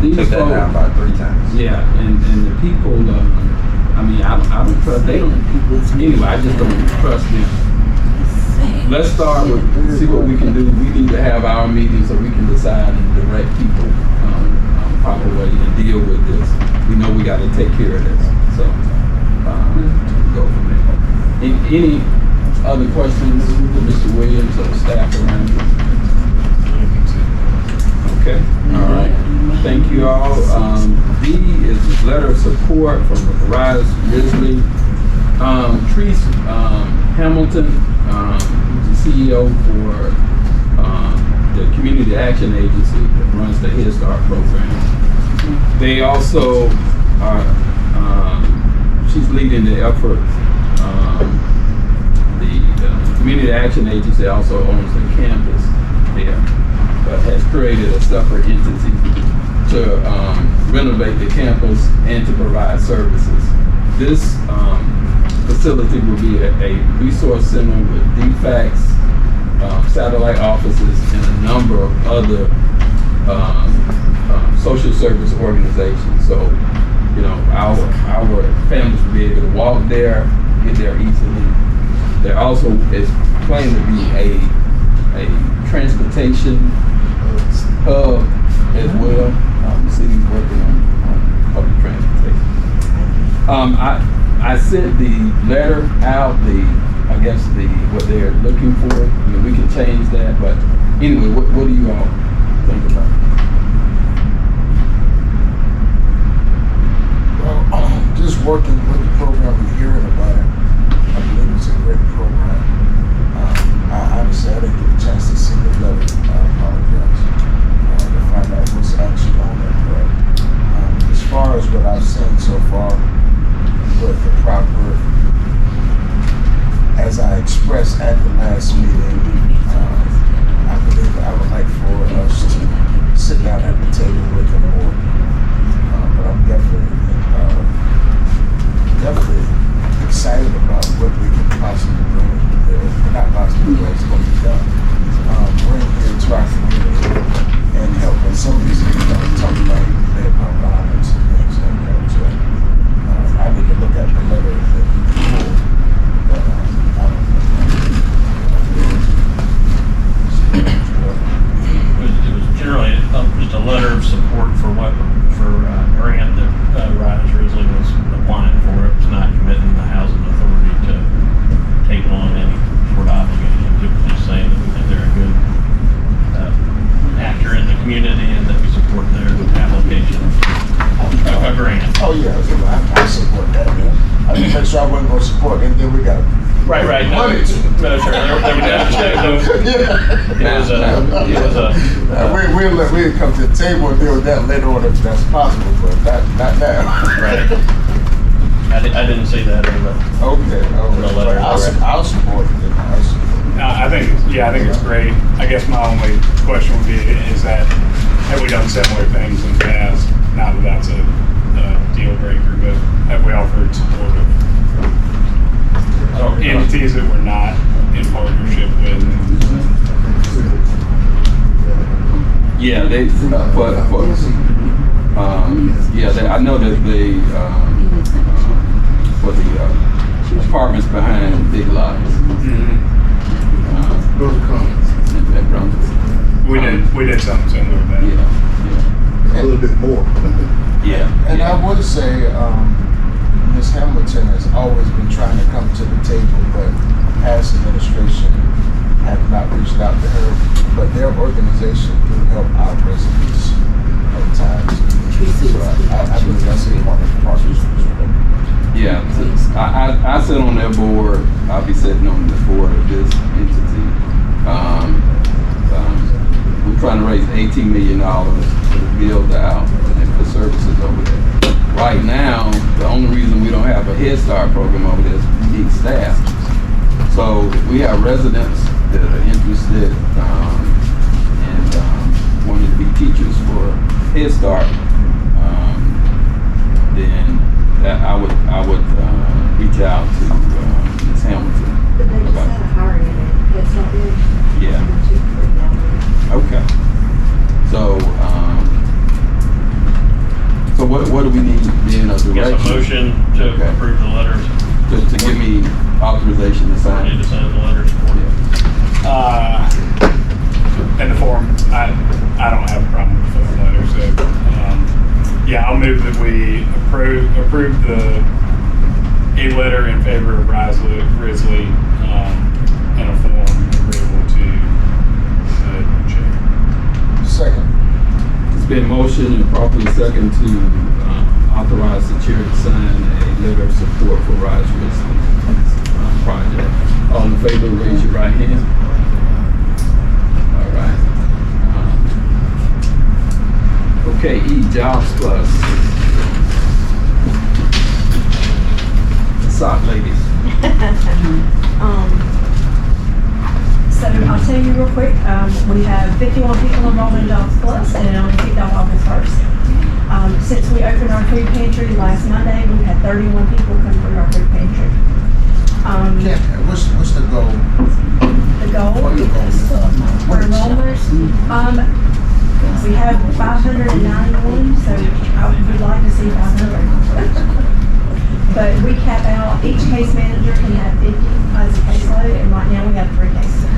These Took that folks- down about 3 times. Yeah, and the people, I don't trust, they don't, anyway, I just don't trust them. Let's start with, see what we can do. We need to have our meeting so we can decide and direct people proper way and deal with this. We know we got to take care of this, so go from there. Any other questions for Mr. Williams or the staff around you? Okay, all right. Thank you all. D is a letter of support from Rise Risley. Treese Hamilton, who's the CEO for the Community Action Agency that runs the Head Start program. They also are, she's leading the effort. The Community Action Agency also owns the campus there, but has created a separate entity to renovate the campus and to provide services. This facility will be a resource center with DFACS, satellite offices, and a number of other social service organizations. So, our families will be able to walk there, get there easily. There also is planned to be a transportation hub as well. The city's working on public transportation. I sent the letter out, what they're looking for. We can change that, but anyway, what do you all think about it? Well, just working with the program and hearing about it, I believe it's a great program. I honestly, I didn't get a chance to see the letter. I apologize. To find out what's actually on it. But as far as what I've seen so far, with the proper, as I expressed at the last meeting, I believe I would like for us to sit down at the table with the board. But I'm definitely excited about what we can possibly bring. Not possibly, but it's going to be done. support, and then we got Right. No, money. no, sir. There was We'll come to the table and deal with that later on if that's possible, but not now. Right. I didn't see that in the. Okay. The letter. I'll support it. I think it's great. I guess my only question would be, is that, have we done similar things in the past? Not that that's a deal breaker, but have we offered support of entities that we're not in partnership with? Yeah, I know that they, for the apartments behind Big Lots. Those are comments. At Brunswick. We did something similar with that. A little bit more. And I would say, Ms. Hamilton has always been trying to come to the table, but past administration have not reached out to her. But their organization do help our residents at times. So I believe that's a part of the process. Yeah, I sit on their board. I'll be sitting on the board of this entity. We're trying to raise $18 million to build out and for services over there. Right now, the only reason we don't have a Head Start program over there is we need staff. So we have residents that are interested and wanting to be teachers for Head Start. Then I would reach out to Ms. Hamilton. But they just had a hiring in it. It's not good. Yeah. Okay. So, what do we need then of I guess a direction? motion to approve the letters. Just to give me authorization to I sign. need to sign the letters for you. In the form, I don't have a problem with the letter, so, I'll move that we approve a letter in favor of Risley, in a form agreeable to the chair. Second. It's been motioned and properly second to authorize the chair to sign a letter of support for Rise Risley project. All in favor, raise your right hand. All right. Okay, E, Jobs Plus. The sock ladies. So I'll tell you real quick, we have 51 people enrolled in Jobs Plus, and it only kicked off August 1st. Since we opened our food pantry last Monday, we've had 31 people come through our food pantry. What's the goal? The goal What are the goals? for enrollment, we have 591, so I would like to see 500. But we cap out, each case manager can have 50 as a caseload, and right now we have 3 case managers.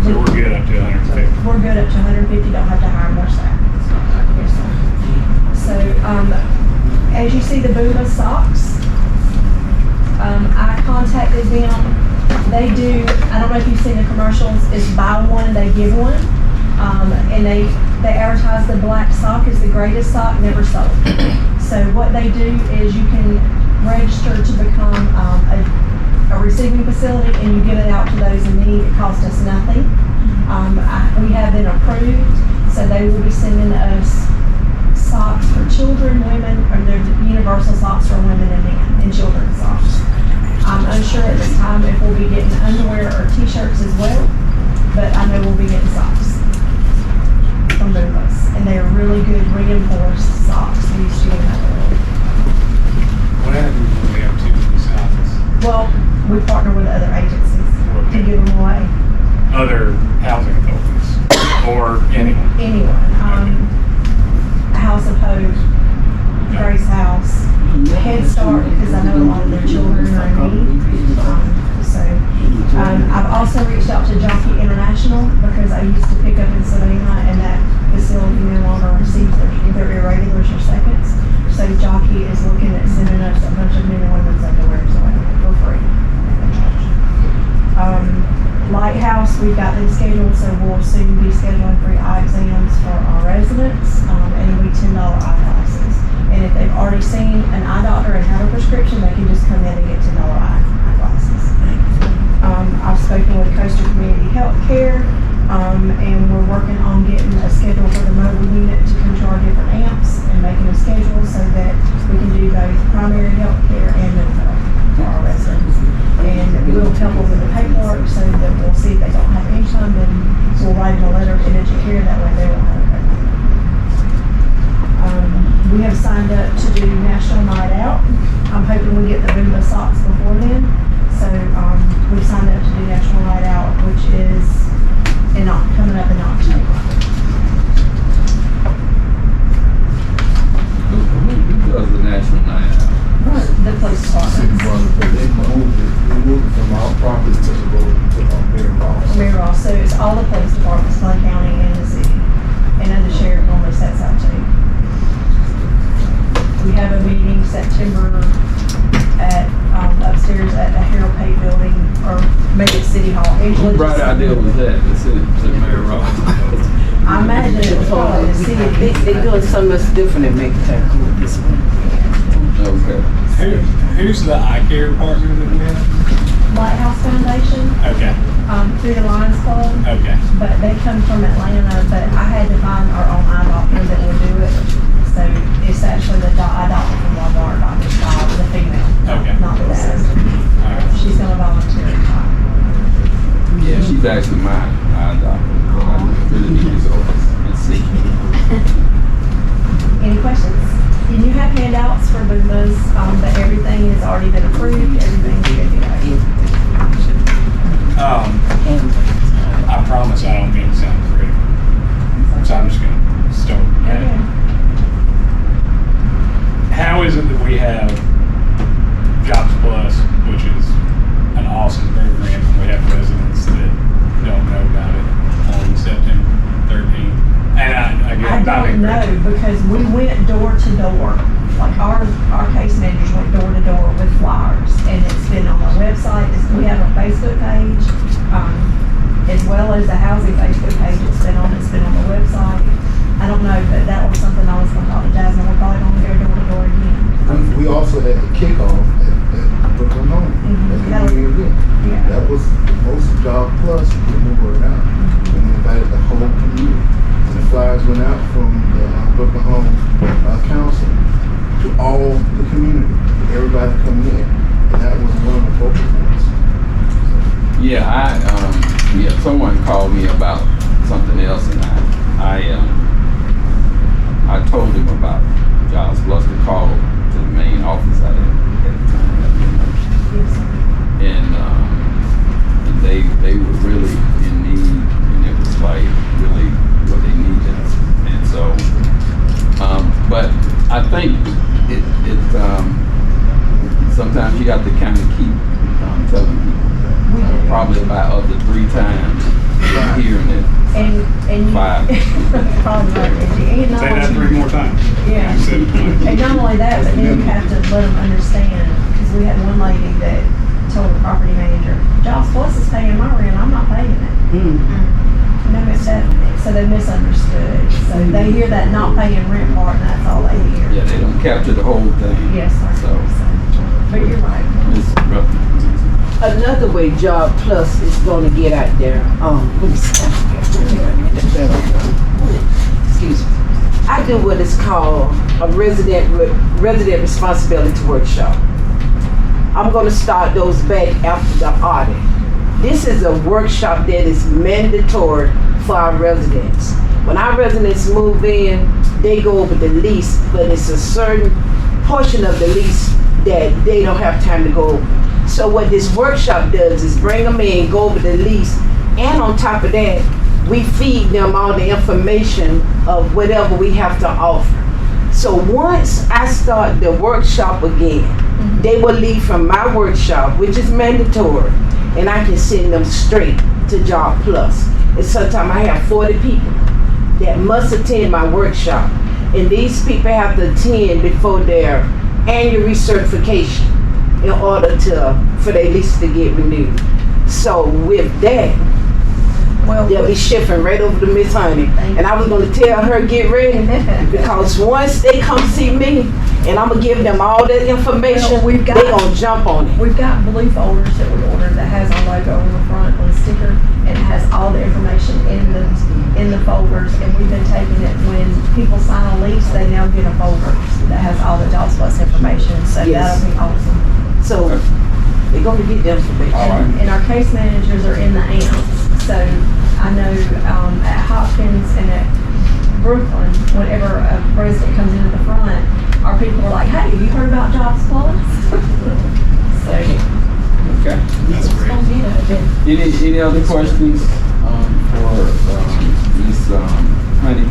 So we're good up to 150. We're good up to 150, don't have to hire more staff. Yes, sir. So, as you see the Booba socks, I contacted them. They do, I don't know if you've seen the commercials, it's buy one and they give one. And they advertise the black sock as the greatest sock never sold. So what they do is you can register to become a receiving facility, and you give it out to those in need. It costs us nothing. We have been approved, so they will be sending us socks for children, women, or they're universal socks for women and men, and children's socks. I'm unsure at this time if we'll be getting underwear or t-shirts as well, but I know we'll be getting socks from Booba's, and they're really good reinforced socks. We used to get another one. What happens when we have too many socks? Well, we partner with other agencies to give them away. Other housing authorities or anyone? Anyone. House of Hope, Grace House, Head Start, because I know a lot of their children are in need. I've also reached out to Jockey International because I used to pick up in Savannah, and that facility no longer receives their irregulars or seconds. So Jockey is looking at sending us a bunch of men and women's underwear for free. Lighthouse, we've got them scheduled, so we'll soon be scheduling free eye exams for our residents, and it'll be $10 eye glasses. And if they've already seen an eye doctor and have a prescription, they can just come in and get $10 eyeglasses. I've spoken with Coastal Community Healthcare, and we're working on getting a schedule for the mobile unit to come to our different amps and making a schedule so that we can do both primary health care and mental health for our residents. And we'll help them with the paperwork so that we'll see if they don't have income, then we'll write them a letter of indigent care, that way they won't have a paperwork. We have signed up to do National Night Out. I'm hoping we get the Booba socks before then. So we've signed up to do National Night Out, which is coming up in October. Who does the National Night Out? The police City department. they moved it from our property to the road to Mary Ross. Mayor Ross, so it's all the police departments, Glenn County and the city. And then the sheriff normally sets out too. We have a meeting September at upstairs at the Harold Pay Building, or maybe it's City Hall. What bright idea was that? The city, Mary Ross. I imagine it was probably the city. They're doing something that's different in McIntyre Court this one. Okay. Who's the eye care partner that we have? Lighthouse Foundation, Okay, through the Lions Club, okay. but they come from Atlanta, but I had to find our own eye doctor that will do it. So it's actually the eye doctor from Walmart, Dr. Bob, the female, Okay. not the dad. Alright. She's gonna volunteer. Yeah, she's actually my eye doctor. I really need to go and see. Any questions? And you have handouts for Boomas, but everything has already been approved, everything's good to go. I promise I don't mean to sound critical. So I'm just gonna start. Okay. How is it that we have Jobs Plus, which is an awesome program, and we have residents that don't know about it on September 13th? And I don't know, because we went door to door. Like our case managers went door to door with flyers, and it's been on our website. We have a Facebook page, as well as the housing Facebook page. It's been on the website. I don't know, but that was something I was going to talk to Jasmine. We're probably going to go door to door again. We also had a kickoff at Brooklyn Home. That community event. Yeah. That was the most Job Plus to get the word out. And we invited the whole community. And the flyers went out from the Brooklyn Home Council to all the community, everybody coming in. And that was one of the focal points. Yeah, someone called me about something else, and I told him about Jobs Plus to call to the main office at the time. And they were really in need, and it was like really what they needed. And so, but I think it sometimes you got to kind of keep telling people. Probably about up to 3 times hearing it. And 5. Probably right, Reggie. And not Say that only- 3 more times. Yeah. 7 times. And not only that, but then you have to let them understand, because we had one lady that told the property manager, Jobs Plus is paying my rent, I'm not paying it. And they missed that, so they misunderstood. So they hear that not paying rent part, and that's all they hear. Yeah, they don't capture the whole thing. Yes, sir. So, But you're right. it's rough. Another way Job Plus is going to get out there, let me see. Excuse me. I do what is called a resident responsibility workshop. I'm going to start those back after the audit. This is a workshop that is mandatory for our residents. When our residents move in, they go over the lease, but it's a certain portion of the lease that they don't have time to go over. So what this workshop does is bring them in, go over the lease, and on top of that, we feed them all the information of whatever we have to offer. So once I start the workshop again, they will leave from my workshop, which is mandatory, and I can send them straight to Job Plus. And sometimes I have 40 people that must attend my workshop, and these people have to attend before their annual recertification in order for their lease to get renewed. So with that, Well, They'll be shifting right over to Miss Honey. And I was gonna tell her, get ready, because once they come see me, and I'm gonna give them all that information, Well, we've got- they gonna jump on it. we've got blue folders that we ordered that has our logo on the front on a sticker, and it has all the information in the folders, and we've been taking it when people sign a lease, they now get a folder that has all the Jobs Plus information, so Yes. that'll be awesome. So, they're gonna get the information. And our case managers are in the AMPS, so I know at Hopkins and at Brooklyn, whenever a resident comes into the front, our people are like, hey, have you heard about Jobs Plus? So, Okay. it's gonna be a bit. Any other questions for Ms. Honey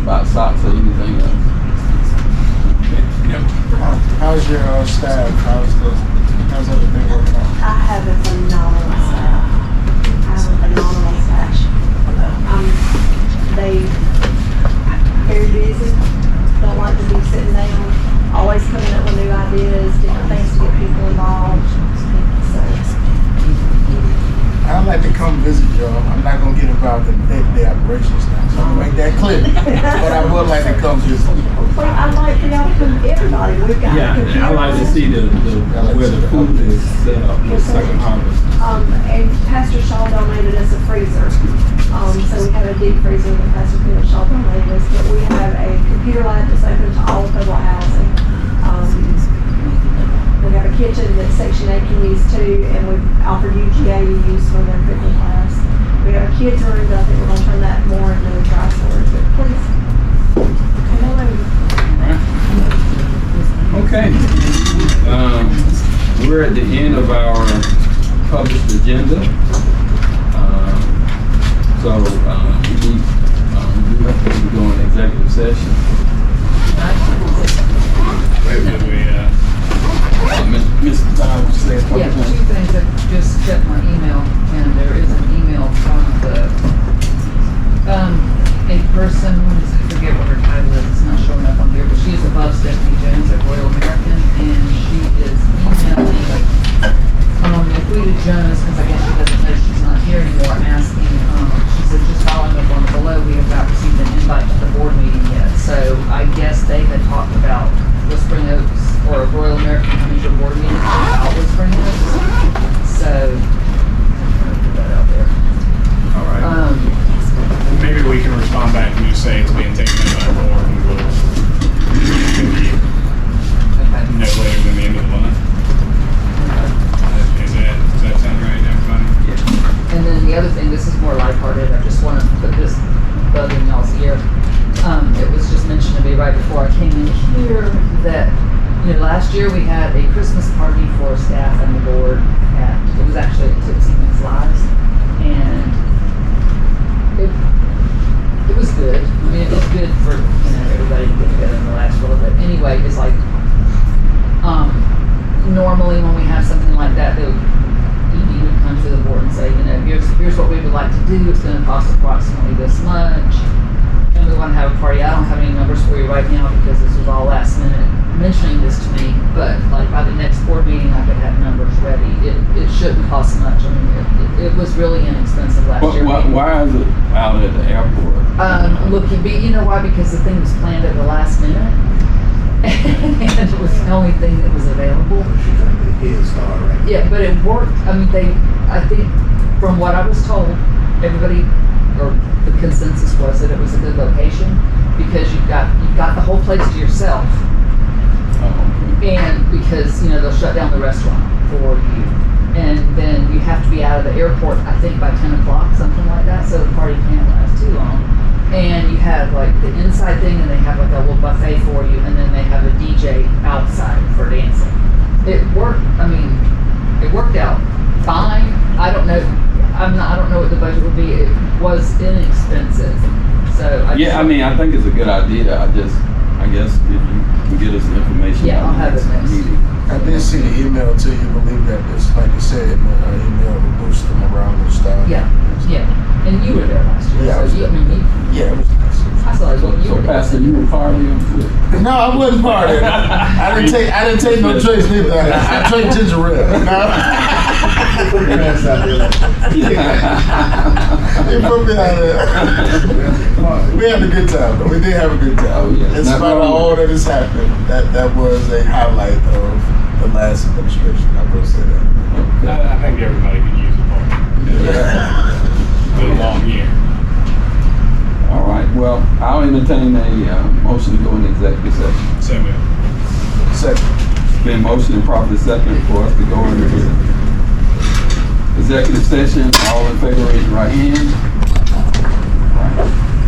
about socks or anything else? How's your staff? How's everything working out? I have a phenomenal staff. They very busy, don't like to be sitting down, always coming up with new ideas, different things to get people involved. So, I'd like to come visit y'all. I'm not gonna get involved in day-to-day operations now, so I'm gonna make that clear. But I would like to come visit. I'd like for y'all to come, everybody, we've got. Yeah, and I like to see where the food is set up with Second Harvest. And Pastor Shaw donated us a freezer. So we have a deep freezer that Pastor Peter Shaw donated us, but we have a computer lab that's open to all of public housing. We have a kitchen that Section 8 can use too, and we've offered UGA to use for their cooking class. We have a kids room, but I think we're gonna turn that more into a dry storage, but please, come on over. Okay. We're at the end of our published agenda. So we do have to go in executive session. Did we, Mr. Dowd, would you say a couple Yeah, things? two things. I just checked my email, and there is an email from the, a person, I forget what her title is, it's not showing up on here, but she's above Stephanie Jones at Royal American, and she is emailing, Aquita Jones, because I guess she doesn't know she's not here anymore, asking, she said, just following up on the below, we have not received an invite to the board meeting yet. So I guess they had talked about Whispering Oaks, or Royal American coming to a board meeting about Whispering Oaks. So, put that out there. all right. Maybe we can respond back and just say it's being taken up by the board and we'll no later than the end of the month. Does that sound right, everybody? Yeah. And then the other thing, this is more lighthearted, I just want to put this bug in y'all's ear. It was just mentioned to me right before I came in here that, last year we had a Christmas party for staff and the board it was actually at Tipsy McFly's, and it was good. I mean, it was good for, everybody to get together in the last little bit. Anyway, it's like, normally when we have something like that, ED would come to the board and say, here's what we would like to do. It's going to cost approximately this much. And we want to have a party. I don't have any numbers for you right now because this was all last minute mentioning this to me. But like by the next board meeting, I could have numbers ready. It shouldn't cost much. I mean, it was really inexpensive last year. Why is it out at the airport? Looking, you know why? Because the thing was planned at the last minute. And it was the only thing that was available. Yeah, but it worked. I mean, I think from what I was told, everybody, or the consensus was that it was a good location because you've got the whole place to yourself. And because, they'll shut down the restaurant for you. And then you have to be out of the airport, I think by 10 o'clock, something like that, so the party can't last too long. And you have like the inside thing, and they have like a little buffet for you, and then they have a DJ outside for dancing. It worked. I mean, it worked out fine. I don't know. I don't know what the budget would be. It was inexpensive. So I think it's a good idea. I guess if you can get us the information. Yeah, I'll have it next. I did see the email too. You believe that this, like you said, in the email will boost them around and stuff. Yeah. And you were there last year. Yeah, I was there. Yeah, it was nice. I saw it. You were there. Pastor, you were partying too? No, I wasn't partying. I didn't take no drinks neither. I drank ginger ale. No. put your hands out there. He put me out there. We had a good time, though. We did have a good time. Oh, yeah. In spite of all that has happened, that was a highlight of the last administration. I will say that. I think everybody could use a party. Been a long year. All right, well, I'll entertain a motion to go into executive session. So moved. Second. Been motion and properly second for us to go into executive session. All in favor, raise your right hand.